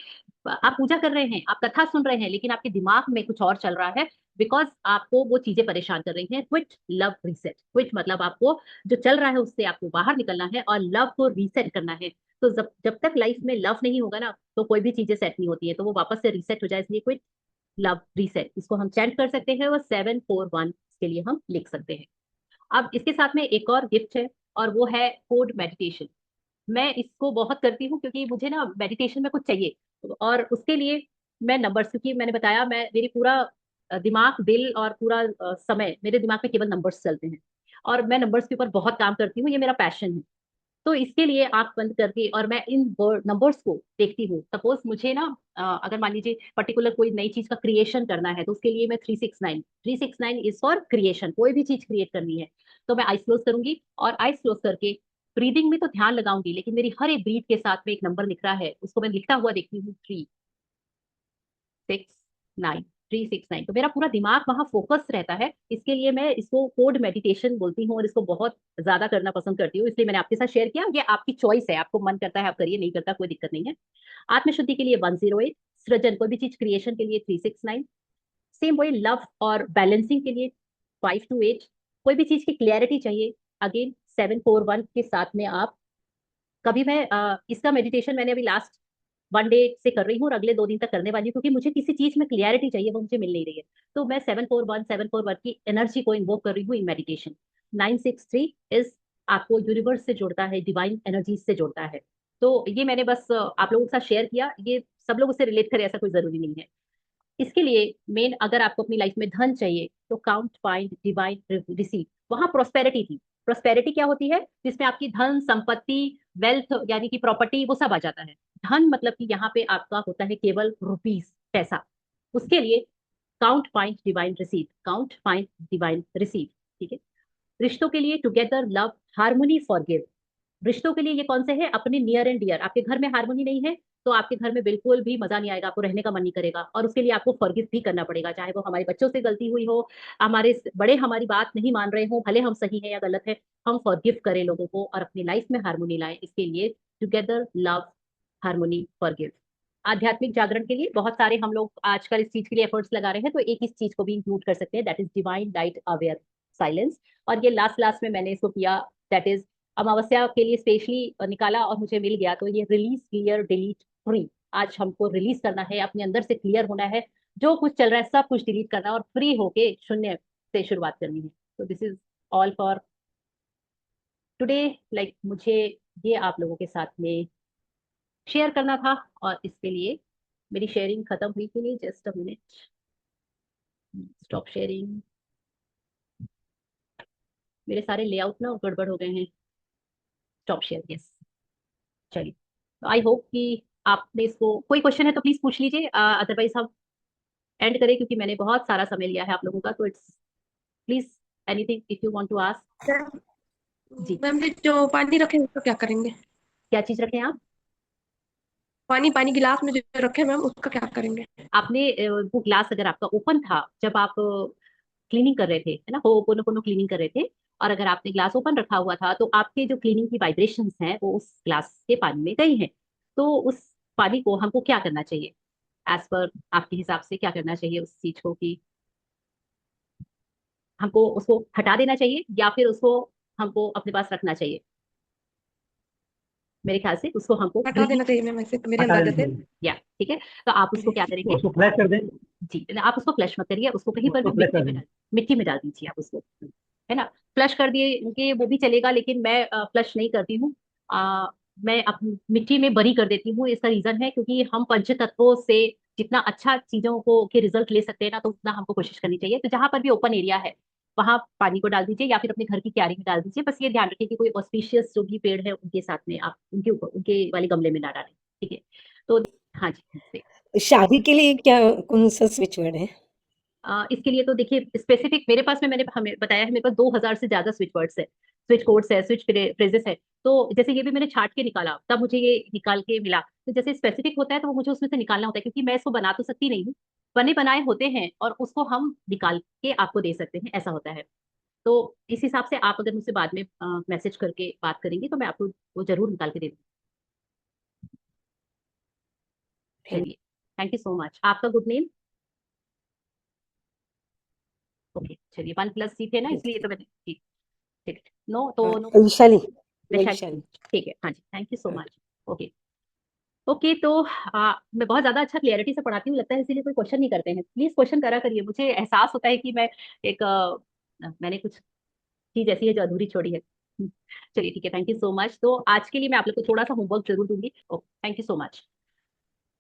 आप पूजा कर रहे हैं, आप कथा सुन रहे हैं, लेकिन आपके दिमाग में कुछ और चल रहा है, बिकॉज आपको वो चीजें परेशान कर रही हैं, क्विट लव रीसेट। क्विट मतलब आपको जो चल रहा है उससे आपको बाहर निकलना है, और लव को रीसेट करना है। तो जब जब तक लाइफ में लव नहीं होगा ना, तो कोई भी चीजें सेट नहीं होती है, तो वो वापस से रीसेट हो जाए, इसलिए क्विट लव रीसेट इसको हम चैंट कर सकते हैं, और 741 के लिए हम लिख सकते हैं। अब इसके साथ में एक और गिफ्ट है, और वो है कोड मेडिटेशन। मैं इसको बहुत करती हूँ क्योंकि मुझे ना मेडिटेशन में कुछ चाहिए, और उसके लिए मैं नंबर्स, क्योंकि मैंने बताया मैं मेरी पूरा दिमाग दिल और पूरा समय मेरे दिमाग में केवल नंबर्स चलते हैं, और मैं नंबर्स के ऊपर बहुत काम करती हूँ, ये मेरा पैशन है। तो इसके लिए आंख बंद करके और मैं इन नंबर्स को देखती हूँ। सपोज मुझे ना अगर मान लीजिए पर्टिकुलर कोई नई चीज का क्रिएशन करना है, तो उसके लिए मैं 369, 369 इज फॉर क्रिएशन, कोई भी चीज क्रिएट करनी है, तो मैं आइस क्लोज करूंगी, और आइस क्लोज करके ब्रीदिंग में तो ध्यान लगाऊंगी, लेकिन मेरी हर एक ब्रीथ के साथ में एक नंबर लिख रहा है, उसको मैं लिखता हुआ देखती हूँ, 369, 369। तो मेरा पूरा दिमाग वहां फोकस रहता है। इसके लिए मैं इसको कोड मेडिटेशन बोलती हूँ, और इसको बहुत ज्यादा करना पसंद करती हूँ, इसलिए मैंने आपके साथ शेयर किया। ये आपकी चॉइस है, आपको मन करता है आप करिए, नहीं करता कोई दिक्कत नहीं है। आत्मशुद्धि के लिए 108, सृजन कोई भी चीज क्रिएशन के लिए 369, सेम वही लव और बैलेंसिंग के लिए 528, कोई भी चीज की क्लियरिटी चाहिए, अगेन 741 के साथ में आप कभी मैं इसका मेडिटेशन मैंने अभी लास्ट 1 डे से कर रही हूँ, और अगले 2 दिन तक करने वाली हूँ, क्योंकि मुझे किसी चीज में क्लियरिटी चाहिए, वो मुझे मिल नहीं रही है। तो मैं 741 की एनर्जी को इन्वोक कर रही हूँ इन मेडिटेशन। 963 इज आपको यूनिवर्स से जोड़ता है, डिवाइन एनर्जी से जोड़ता है। तो ये मैंने बस आप लोगों के साथ शेयर किया, ये सब लोग उससे रिलेट करें ऐसा कोई जरूरी नहीं है। इसके लिए मेन, अगर आपको अपनी लाइफ में धन चाहिए, तो काउंट फाइंड डिवाइन रिसीव। वहां प्रोस्पेरिटी थी। प्रोस्पेरिटी क्या होती है? जिसमें आपकी धन संपत्ति, वेल्थ यानी कि प्रॉपर्टी, वो सब आ जाता है। धन मतलब कि यहाँ पे आपका होता है केवल रुपीस, पैसा। उसके लिए count find divine receive, count find divine receive. ठीक है। रिश्तों के लिए टुगेदर, लव, हार्मोनी, फॉरगिव। रिश्तों के लिए ये कौन से हैं? अपने नियर एंड डियर। आपके घर में हार्मोनी नहीं है तो आपके घर में बिल्कुल भी मजा नहीं आएगा, आपको रहने का मन नहीं करेगा, और उसके लिए आपको फॉरगिव भी करना पड़ेगा, चाहे वो हमारे बच्चों से गलती हुई हो, हमारे बड़े हमारी बात नहीं मान रहे हो, भले हम सही है या गलत है, हम फॉरगिव करें लोगों को और अपनी लाइफ में हार्मोनी लाएं। इसके लिए टुगेदर, लव, हार्मोनी, फॉरगिव। आध्यात्मिक जागरण के लिए बहुत सारे हम लोग आजकल इस चीज के लिए एफर्ट्स लगा रहे हैं, तो एक इस चीज को भी इंक्लूड कर सकते हैं, that is divine light aware silence. और ये लास्ट लास्ट में मैंने इसको किया, दैट इज अमावस्या के लिए स्पेशली निकाला और मुझे मिल गया, तो ये रिलीज, क्लियर, डिलीट, फ्री। आज हमको रिलीज करना है, अपने अंदर से क्लियर होना है, जो कुछ चल रहा है सब कुछ डिलीट करना है और फ्री होके शून्य से शुरुआत करनी है। तो this is all for today. Like मुझे ये आप लोगों के साथ में शेयर करना था, और इसके लिए मेरी शेयरिंग खत्म हुई के लिए just a minute, stop sharing. मेरे सारे लेआउट ना गड़बड़ हो गए हैं। Stop share, yes. चलिए, आई होप कि आपने इसको, कोई क्वेश्चन है तो प्लीज पूछ लीजिए, अदरवाइज हम एंड करें, क्योंकि मैंने बहुत सारा समय लिया है आप लोगों का, तो it's please anything if you want to ask. जी, मैम ये जो पानी रखे हैं उसका क्या करेंगे? क्या चीज रखें आप? पानी पानी गिलास में जो रखे हैं मैम उसका क्या करेंगे? आपने वो ग्लास अगर आपका ओपन था जब आप क्लीनिंग कर रहे थे, है ना, होपोनोपोनो क्लीनिंग कर रहे थे, और अगर आपने ग्लास ओपन रखा हुआ था तो आपके जो क्लीनिंग की वाइब्रेशंस हैं वो उस ग्लास के पानी में गई हैं। तो उस पानी को हमको क्या करना चाहिए? एज पर आपके हिसाब से क्या करना चाहिए उस चीज को, कि हमको उसको हटा देना चाहिए या फिर उसको हमको अपने पास रखना चाहिए? मेरे ख्याल से उसको हमको हटा रिलीज, देना चाहिए मैम, ऐसे तो मेरे हटा अंदाजा देना से। चाहिए। या ठीक है, तो आप उसको क्या करेंगे? उसको फ्लैश कर दें। जी, आप उसको फ्लश मत करिए, उसको कहीं पर उसको भी फ्लैश कर दें। मिट्टी में डाल दीजिए आप उसको, है ना। फ्लश कर दिए कि वो भी चलेगा, लेकिन मैं फ्लश नहीं करती हूँ। मैं मिट्टी में बरी कर देती हूँ। इसका रीजन है क्योंकि हम पंच तत्वों से जितना अच्छा चीजों को के रिजल्ट ले सकते हैं ना, तो उतना हमको कोशिश करनी चाहिए। तो जहां पर भी ओपन एरिया है वहां पानी को डाल दीजिए, या फिर अपने घर की क्यारी में डाल दीजिए। बस ये ध्यान रखिए कि कोई ऑस्पिशियस जो भी पेड़ है उनके साथ में आप उनके ऊपर, उनके वाले गमले में ना डालें, ठीक है। तो हाँ जी, शादी के लिए क्या कौन सा स्विच वर्ड है? इसके लिए तो देखिए स्पेसिफिक मेरे पास में, मैंने हमें बताया है, मेरे पास 2000 से ज्यादा स्विच वर्ड्स है, स्विच कोड्स है, स्विच फ्रेजेस है। तो जैसे ये भी मैंने छाट के निकाला तब मुझे ये निकाल के मिला। तो जैसे स्पेसिफिक होता है तो वो मुझे उसमें से निकालना होता है, क्योंकि मैं इसको बना तो सकती नहीं हूँ, बने बनाए होते हैं और उसको हम निकाल के आपको दे सकते हैं, ऐसा होता है। तो इस हिसाब से आप अगर मुझसे बाद में मैसेज करके बात करेंगे तो मैं आपको वो जरूर निकाल के दे दूँगी। चलिए, थैंक यू सो मच। आपका गुड नेम? ओके, चलिए, 1+C थे ना, इसलिए तो मैंने, ठीक, ठीक, नो तो नो, वैशाली। वैशाली, वैशाली। ठीक है, हाँ जी, thank you so much. Okay, okay, तो मैं बहुत ज्यादा अच्छा क्लियरिटी से पढ़ाती हूँ लगता है, इसीलिए कोई क्वेश्चन नहीं करते हैं। प्लीज क्वेश्चन करा करिए, मुझे एहसास होता है कि मैं एक मैंने कुछ चीज ऐसी है जो अधूरी छोड़ी है। चलिए, ठीक है, थैंक यू सो मच। तो आज के लिए मैं आप लोग को थोड़ा सा होमवर्क जरूर दूंगी। Thank you so much.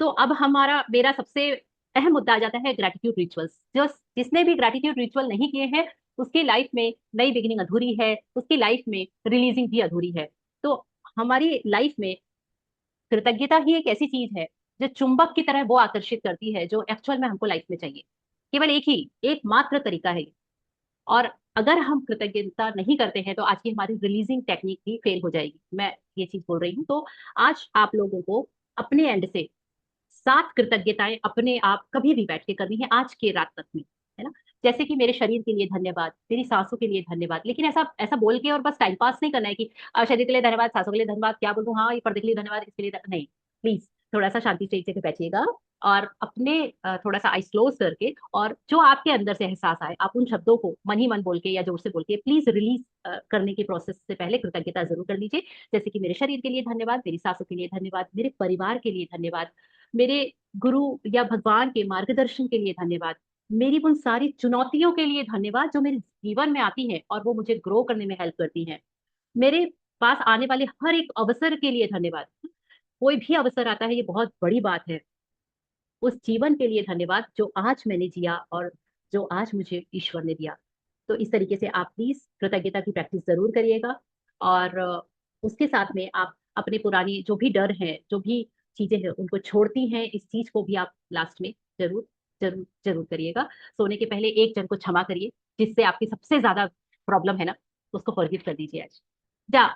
तो अब हमारा मेरा सबसे अहम मुद्दा आ जाता है ग्रेटिट्यूड रिचुअल्स। जो जिसने भी ग्रेटिट्यूड रिचुअल नहीं किए हैं उसकी लाइफ में नई बिगिनिंग अधूरी है, उसकी लाइफ में रिलीजिंग भी अधूरी है। तो हमारी लाइफ में कृतज्ञता ही एक ऐसी चीज है जो चुंबक की तरह वो आकर्षित करती है जो एक्चुअल में हमको लाइफ में चाहिए। केवल एक ही एकमात्र तरीका है ये। और अगर हम कृतज्ञता नहीं करते हैं तो आज की हमारी रिलीजिंग टेक्निक भी फेल हो जाएगी, मैं ये चीज बोल रही हूँ। तो आज आप लोगों को अपने एंड से 7 कृतज्ञताएं अपने आप कभी भी बैठ के करनी है आज के रात तक में, है ना। जैसे कि मेरे शरीर के लिए धन्यवाद, मेरी सांसों के लिए धन्यवाद, लेकिन ऐसा ऐसा बोल के और बस टाइम पास नहीं करना है कि शरीर के लिए धन्यवाद, सांसों के लिए धन्यवाद, क्या बोलूं, हाँ ये पर्दे के लिए धन्यवाद, इसके लिए नहीं। प्लीज थोड़ा सा शांति से एक जगह बैठिएगा और अपने थोड़ा सा आइस क्लोज करके, और जो आपके अंदर से एहसास आए आप उन शब्दों को मन ही मन बोल के या जोर से बोल के प्लीज रिलीज करने के प्रोसेस से पहले कृतज्ञता जरूर कर लीजिए। जैसे कि मेरे शरीर के लिए धन्यवाद, मेरी सांसों के लिए धन्यवाद, मेरे परिवार के लिए धन्यवाद, मेरे गुरु या भगवान के मार्गदर्शन के लिए धन्यवाद, मेरी उन सारी चुनौतियों के लिए धन्यवाद जो मेरे जीवन में आती हैं और वो मुझे ग्रो करने में हेल्प करती हैं, मेरे पास आने वाले हर एक अवसर के लिए धन्यवाद। कोई भी अवसर आता है ये बहुत बड़ी बात है। उस जीवन के लिए धन्यवाद जो आज मैंने जिया और जो आज मुझे ईश्वर ने दिया। तो इस तरीके से आप प्लीज कृतज्ञता की प्रैक्टिस जरूर करिएगा। और उसके साथ में आप अपने पुरानी जो भी डर है, जो भी चीजें हैं उनको छोड़ती हैं, इस चीज को भी आप लास्ट में जरूर जरूर जरूर करिएगा। सोने के पहले एक जन को क्षमा करिए जिससे आपकी सबसे ज्यादा प्रॉब्लम है ना, उसको फॉरगिव कर दीजिए आज। जा,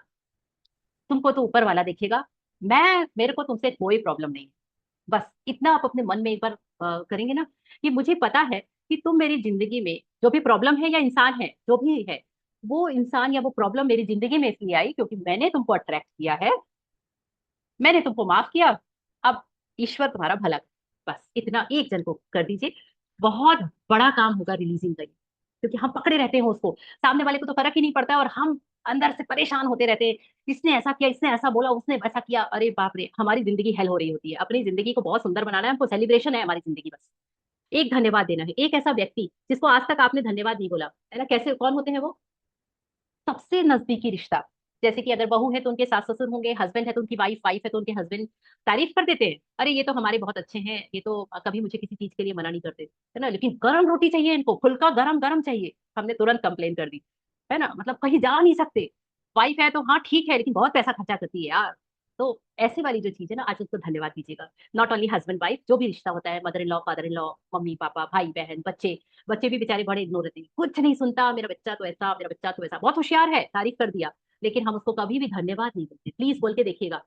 तुमको तो ऊपर वाला देखेगा, मेरे को तुमसे कोई प्रॉब्लम नहीं है। बस इतना आप अपने मन में एक बार करेंगे ना, कि मुझे पता है कि तुम मेरी जिंदगी में जो भी प्रॉब्लम है या इंसान है जो भी है, वो इंसान या वो प्रॉब्लम मेरी जिंदगी में इसलिए आई क्योंकि मैंने तुमको अट्रैक्ट किया है, मैंने तुमको माफ किया, अब ईश्वर तुम्हारा भला करे। बस इतना एक जन को कर दीजिए, बहुत बड़ा काम होगा रिलीजिंग का ये। क्योंकि हम पकड़े रहते हैं उसको, सामने वाले को तो फर्क ही नहीं पड़ता है, और हम अंदर से परेशान होते रहते हैं, इसने ऐसा किया, इसने ऐसा बोला, उसने वैसा किया, अरे बाप रे, हमारी जिंदगी हेल हो रही होती है। अपनी जिंदगी को बहुत सुंदर बनाना है हमको, सेलिब्रेशन है हमारी जिंदगी। बस एक धन्यवाद देना है, एक ऐसा व्यक्ति जिसको आज तक आपने धन्यवाद नहीं बोला है ना। कैसे, कौन होते हैं वो? सबसे नजदीकी रिश्ता। जैसे कि अगर बहू है तो उनके सास ससुर होंगे, हस्बैंड है तो उनकी वाइफ, वाइफ है तो उनके हस्बैंड तारीफ कर देते हैं, अरे ये तो हमारे बहुत अच्छे हैं, ये तो कभी मुझे किसी चीज के लिए मना नहीं करते, है ना। लेकिन गरम रोटी चाहिए इनको, फुल्का गरम गरम चाहिए, हमने तुरंत कंप्लेन कर दी, है ना। मतलब कहीं जा नहीं सकते। वाइफ है तो हाँ ठीक है, लेकिन बहुत पैसा खर्चा करती है यार। तो ऐसे वाली जो चीज है ना, आज उसको धन्यवाद दीजिएगा। नॉट ओनली हस्बैंड वाइफ, जो भी रिश्ता होता है, mother in law, father in law, mummy papa, भाई बहन, बच्चे, बच्चे भी बेचारे बड़े इग्नोर रहते हैं, कुछ नहीं सुनता, मेरा बच्चा तो ऐसा, मेरा बच्चा तो ऐसा, बहुत होशियार है, तारीफ कर दिया, लेकिन हम उसको कभी भी धन्यवाद नहीं बोलते। प्लीज बोल के देखिएगा।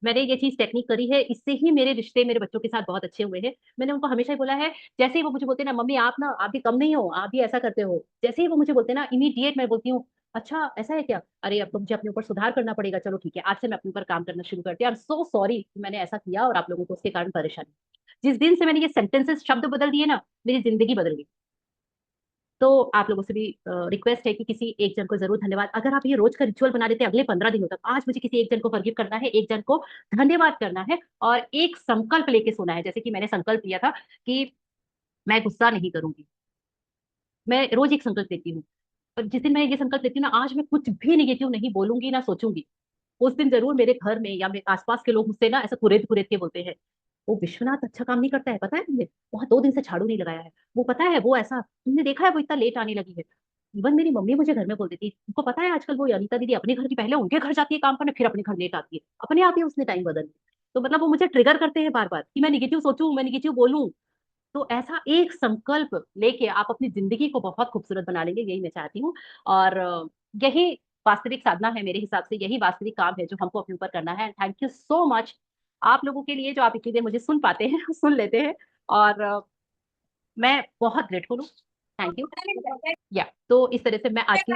मैंने ये चीज टेक्निक करी है, इससे ही मेरे रिश्ते मेरे बच्चों के साथ बहुत अच्छे हुए हैं। मैंने उनको हमेशा ही बोला है, जैसे ही वो मुझे बोलते हैं ना, मम्मी आप ना, आप भी कम नहीं हो, आप भी ऐसा करते हो, जैसे ही वो मुझे बोलते हैं ना, इमीडिएट मैं बोलती हूँ, अच्छा ऐसा है क्या, अरे अब तो मुझे अपने ऊपर सुधार करना पड़ेगा, चलो ठीक है, आज से मैं अपने ऊपर काम करना शुरू करती हूँ, आई एम सो सॉरी मैंने ऐसा किया और आप लोगों को उसके कारण परेशानी। जिस दिन से मैंने ये सेंटेंसेस शब्द बदल दिए ना, मेरी जिंदगी बदल गई। तो आप लोगों से भी रिक्वेस्ट है कि किसी एक जन को जरूर धन्यवाद, अगर आप ये रोज का रिचुअल बना लेते हैं अगले 15 दिनों तक, आज मुझे किसी एक जन को फॉरगिव करना है, एक जन को धन्यवाद करना है, और एक संकल्प लेके सोना है। जैसे कि मैंने संकल्प लिया था कि मैं गुस्सा नहीं करूंगी, मैं रोज एक संकल्प लेती हूँ, और जिस दिन मैं ये संकल्प लेती हूँ ना, आज मैं कुछ भी निगेटिव नहीं बोलूंगी ना सोचूंगी, उस दिन जरूर मेरे घर में या मेरे आसपास के लोग मुझसे ना ऐसा कुरेद कुरेद के बोलते हैं, वो विश्वनाथ अच्छा काम नहीं करता है, पता है तुमने, वहां 2 दिन से झाड़ू नहीं लगाया है, वो पता है वो ऐसा, तुमने देखा है वो इतना लेट आने लगी है। इवन मेरी मम्मी मुझे घर में बोल देती, तुमको पता है आजकल वो अनीता दीदी अपने घर की पहले उनके घर जाती है काम करने, फिर अपने घर लेट आती है, अपने आप ही उसने टाइम बदल दिया। तो मतलब वो मुझे ट्रिगर करते हैं बार बार कि मैं निगेटिव सोचूं, मैं निगेटिव बोलूं। तो ऐसा एक संकल्प लेके आप अपनी जिंदगी को बहुत खूबसूरत बना लेंगे, यही मैं चाहती हूँ। और यही वास्तविक साधना है मेरे हिसाब से, यही वास्तविक काम है जो हमको अपने ऊपर करना है। थैंक यू सो मच आप लोगों के लिए जो आप इतनी देर मुझे सुन पाते हैं, सुन लेते हैं, और मैं बहुत ग्रेटफुल हूँ। Thank you. या तो इस तरह से मैं आज की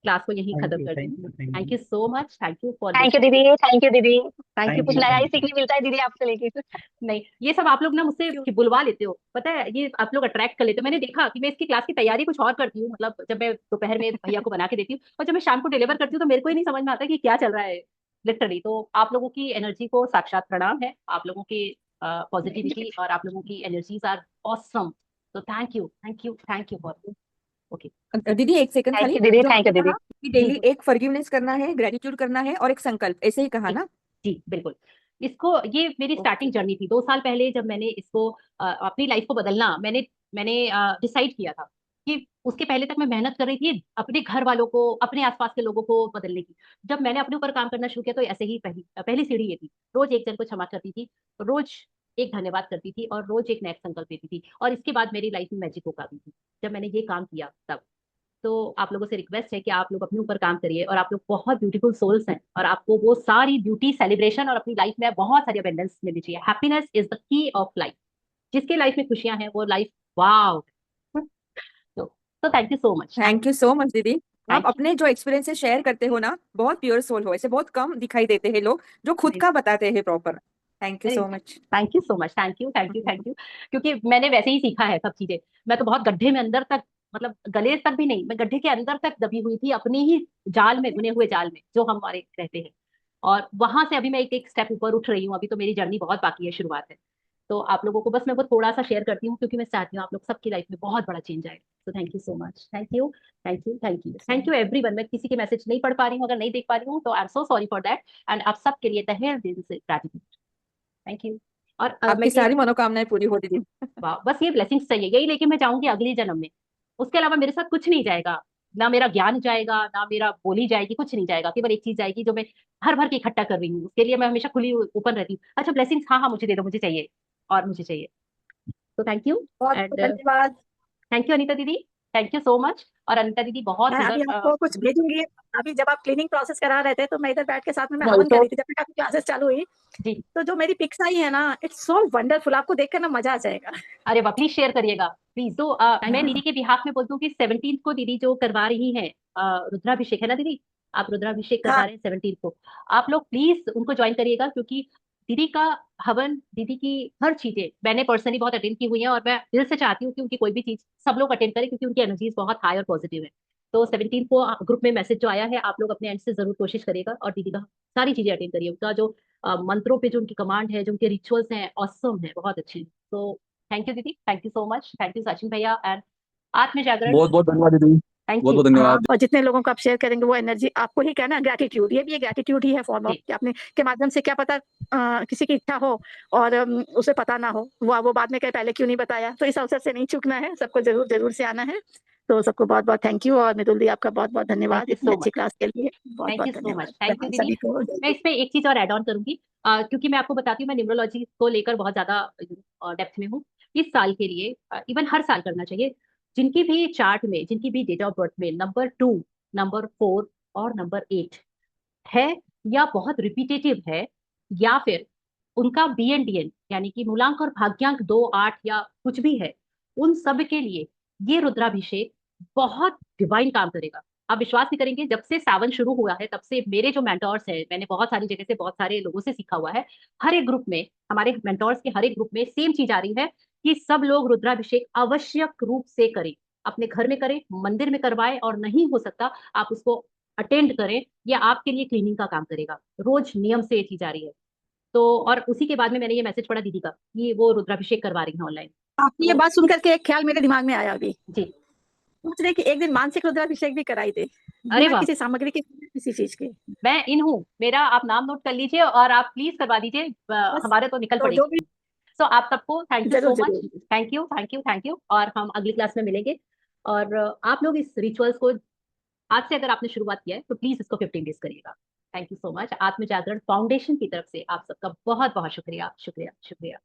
क्लास को यहीं खत्म करती हूँ। Thank you so much, thank you for thank you listening. दीदी, थैंक यू दीदी। थैंक यू कुछ पूजा। नया ही सीखने मिलता है दीदी आपसे लेके। नहीं, ये सब आप लोग ना मुझसे बुलवा लेते हो, पता है, ये आप लोग अट्रैक्ट कर लेते हो। मैंने देखा कि मैं इसकी क्लास की तैयारी कुछ और करती हूँ, मतलब जब मैं दोपहर में भैया को बना के देती हूँ, और जब मैं शाम को डिलीवर करती हूँ तो मेरे को ही नहीं समझ में आता कि क्या चल रहा है लिटरली। तो आप लोगों की एनर्जी को साक्षात प्रणाम है, आप लोगों की पॉजिटिविटी और आप लोगों की एनर्जीज आर ऑसम। तो thank you, thank you, thank you for. Okay दीदी एक सेकंड थैंक खाली, यू दीदी, जो थैंक आपने यू दीदी। कहा कि जी डेली जी एक फॉरगिवनेस करना है, ग्रेटिट्यूड करना है और एक संकल्प, ऐसे ही कहा जी ना? जी बिल्कुल। इसको, ये मेरी ओके। स्टार्टिंग जर्नी थी 2 साल पहले, जब मैंने इसको अपनी लाइफ को बदलना, मैंने मैंने डिसाइड किया था कि उसके पहले तक मैं मेहनत कर रही थी अपने घर वालों को, अपने आसपास के लोगों को बदलने की। जब मैंने अपने ऊपर काम करना शुरू किया तो ऐसे ही पहली पहली सीढ़ी ये थी, रोज एक जन को क्षमा करती थी, रोज एक धन्यवाद करती थी, और रोज एक नया संकल्प लेती थी, और इसके बाद मेरी लाइफ में मैजिक होगा भी थी जब मैंने ये काम किया तब। तो आप लोगों से रिक्वेस्ट है कि आप लोग अपने ऊपर काम करिए, और आप लोग बहुत ब्यूटीफुल सोल्स हैं, और आपको वो सारी ब्यूटी सेलिब्रेशन और अपनी लाइफ में बहुत सारी अबेंडेंस मिलनी चाहिए। Happiness is the key of life. जिसके लाइफ में खुशियां हैं वो लाइफ, वाओ। तो thank you so much, thank you so much दीदी। आप थैंक अपने जो एक्सपीरियंसेस शेयर करते हो ना, बहुत प्योर सोल हो, ऐसे बहुत कम दिखाई देते हैं लोग जो खुद यू। का बताते हैं proper. Thank you so much. Thank you so much, thank you, thank you, thank you. क्योंकि मैंने वैसे ही सीखा है सब चीजें। मैं तो बहुत गड्ढे में अंदर तक, मतलब गले तक भी नहीं, मैं गड्ढे के अंदर तक दबी हुई थी अपनी ही जाल में, बुने हुए जाल में जो हमारे रहते हैं। और वहां से अभी मैं एक एक स्टेप ऊपर उठ रही हूँ, अभी तो मेरी जर्नी बहुत बाकी है, शुरुआत है। तो आप लोगों को बस मैं वो थोड़ा सा शेयर करती हूँ, क्योंकि मैं चाहती हूँ आप लोग सबकी लाइफ में बहुत बड़ा चेंज आए। तो thank you so much, thank you, thank you, thank you, thank you everyone. मैं किसी के मैसेज नहीं पढ़ पा रही हूँ, अगर नहीं देख पा रही हूँ तो I am so sorry for that. And आप सबके लिए तहे दिल से ग्रेटिट्यूड। Thank you. और मैं आपकी ये, सारी मनोकामनाएं पूरी हो दीदी। वाह, बस ये ब्लेसिंग्स चाहिए, यही लेके मैं जाऊंगी अगले जन्म में। उसके अलावा मेरे साथ कुछ नहीं जाएगा, ना मेरा ज्ञान जाएगा, ना मेरा बोली जाएगी, कुछ नहीं जाएगा। केवल एक चीज जाएगी जो मैं भर भर के इकट्ठा कर रही हूँ, उसके लिए मैं हमेशा खुली ओपन रहती हूँ। अच्छा ब्लेसिंग्स, हाँ हाँ मुझे दे दो, मुझे चाहिए, और मुझे चाहिए। तो थैंक यू। बहुत एंड बहुत धन्यवाद। थैंक यू अनीता दीदी, थैंक यू सो मच। और अनिता दीदी बहुत मैं अभी सुंदर आपको कुछ भेजूंगी। अभी जब आप क्लीनिंग प्रोसेस करा रहे थे तो मैं इधर बैठ के साथ में मैं हवन कर रही थी जब तक आपकी क्लासेस चालू हुई। जी। तो जो मेरी पिक्स आई है ना, इट्स सो वंडरफुल, आपको देखकर ना मजा आ जाएगा। अरे वाह, प्लीज शेयर करिएगा प्लीज। तो मैं दीदी के बिहाफ में बोलती हूँ कि 17 को दीदी जो करवा रही हैं रुद्राभिषेक, है ना दीदी? आप रुद्राभिषेक करवा हाँ रहे हैं 17 को। आप लोग प्लीज उनको ज्वाइन करिएगा, क्योंकि दीदी का हवन, दीदी की हर चीजें मैंने पर्सनली बहुत अटेंड की हुई है, और मैं दिल से चाहती हूँ कि उनकी कोई भी चीज सब लोग अटेंड करें, क्योंकि उनकी एनर्जीज बहुत हाई और पॉजिटिव है। तो 17 को ग्रुप में मैसेज जो आया है, आप लोग अपने एंड से जरूर कोशिश करिएगा और दीदी का सारी चीजें अटेंड करिए। उनका जो मंत्रों पे जो उनकी कमांड है, जो उनके रिचुअल्स हैं, ऑसम है, बहुत अच्छी। तो थैंक यू दीदी, thank you so much, thank you Sachin भैया। एंड आत्म जागरण, बहुत बहुत धन्यवाद दीदी, थैंक बहुत यू। बहुत धन्यवाद। और जितने लोगों को आप शेयर करेंगे वो एनर्जी आपको ही कहना, ग्रेटिट्यूड, ये भी एक ग्रेटिट्यूड ही है फॉर्म ऑफ जी। कि आपने के माध्यम से क्या पता किसी की इच्छा हो और उसे पता ना हो, वो बाद में कहे पहले क्यों नहीं बताया। तो इस अवसर से नहीं चूकना है, सबको जरूर जरूर से आना है। तो सबको बहुत बहुत थैंक यू, और मृदुल दी आपका बहुत बहुत धन्यवाद you इतनी so अच्छी much. क्लास के लिए। बहुत थैंक यू बहुत सो मच, धन्यवाद। थैंक यू दीदी। सभी को मैं इसमें एक चीज और ऐड ऑन करूंगी, क्योंकि मैं आपको बताती हूँ, मैं न्यूमरोलॉजी को लेकर बहुत ज्यादा डेप्थ में हूँ। इस साल के लिए इवन हर साल करना चाहिए, जिनकी भी चार्ट में, जिनकी भी डेट ऑफ बर्थ में नंबर 2, नंबर 4 और नंबर 8 है, या बहुत रिपीटेटिव है, या फिर उनका BNDN यानी कि मूलांक और भाग्यांक 2, 8 या कुछ भी है, उन सब के लिए ये रुद्राभिषेक बहुत डिवाइन काम करेगा। आप विश्वास नहीं करेंगे, जब से सावन शुरू हुआ है तब से मेरे जो मेंटोर्स हैं, मैंने बहुत सारी जगह से बहुत सारे लोगों से सीखा हुआ है, हर एक ग्रुप में, हमारे मेंटोर्स के हर एक ग्रुप में सेम चीज आ रही है कि सब लोग रुद्राभिषेक आवश्यक रूप से करें, अपने घर में करें, मंदिर में करवाएं, और नहीं हो सकता आप उसको अटेंड करें। ये आपके लिए क्लीनिंग का काम करेगा, रोज नियम से ये चीज आ रही है। तो और उसी के बाद में मैंने ये मैसेज पढ़ा दीदी का कि वो रुद्राभिषेक करवा रही है ऑनलाइन। आपकी ये तो बात सुनकर के एक ख्याल मेरे दिमाग में आया अभी, जी। सोच रहे कि एक दिन मानसिक रुद्राभिषेक भी कराई दे, अरे बिना वाह, किसी सामग्री के, किसी चीज के। मैं इन हूँ, मेरा आप नाम नोट कर लीजिए और आप प्लीज करवा दीजिए, बस हमारे तो निकल तो जो भी, पड़ेगी। सो आप सबको थैंक यू जरूर सो मच, जरूर। Thank you thank you thank you, और हम अगली क्लास में मिलेंगे। और आप लोग इस रिचुअल्स को आज से अगर आपने शुरुआत किया है तो प्लीज इसको 15 डेज करिएगा। Thank you so much. आत्म जागरण फाउंडेशन की तरफ से आप सबका बहुत बहुत शुक्रिया शुक्रिया शुक्रिया।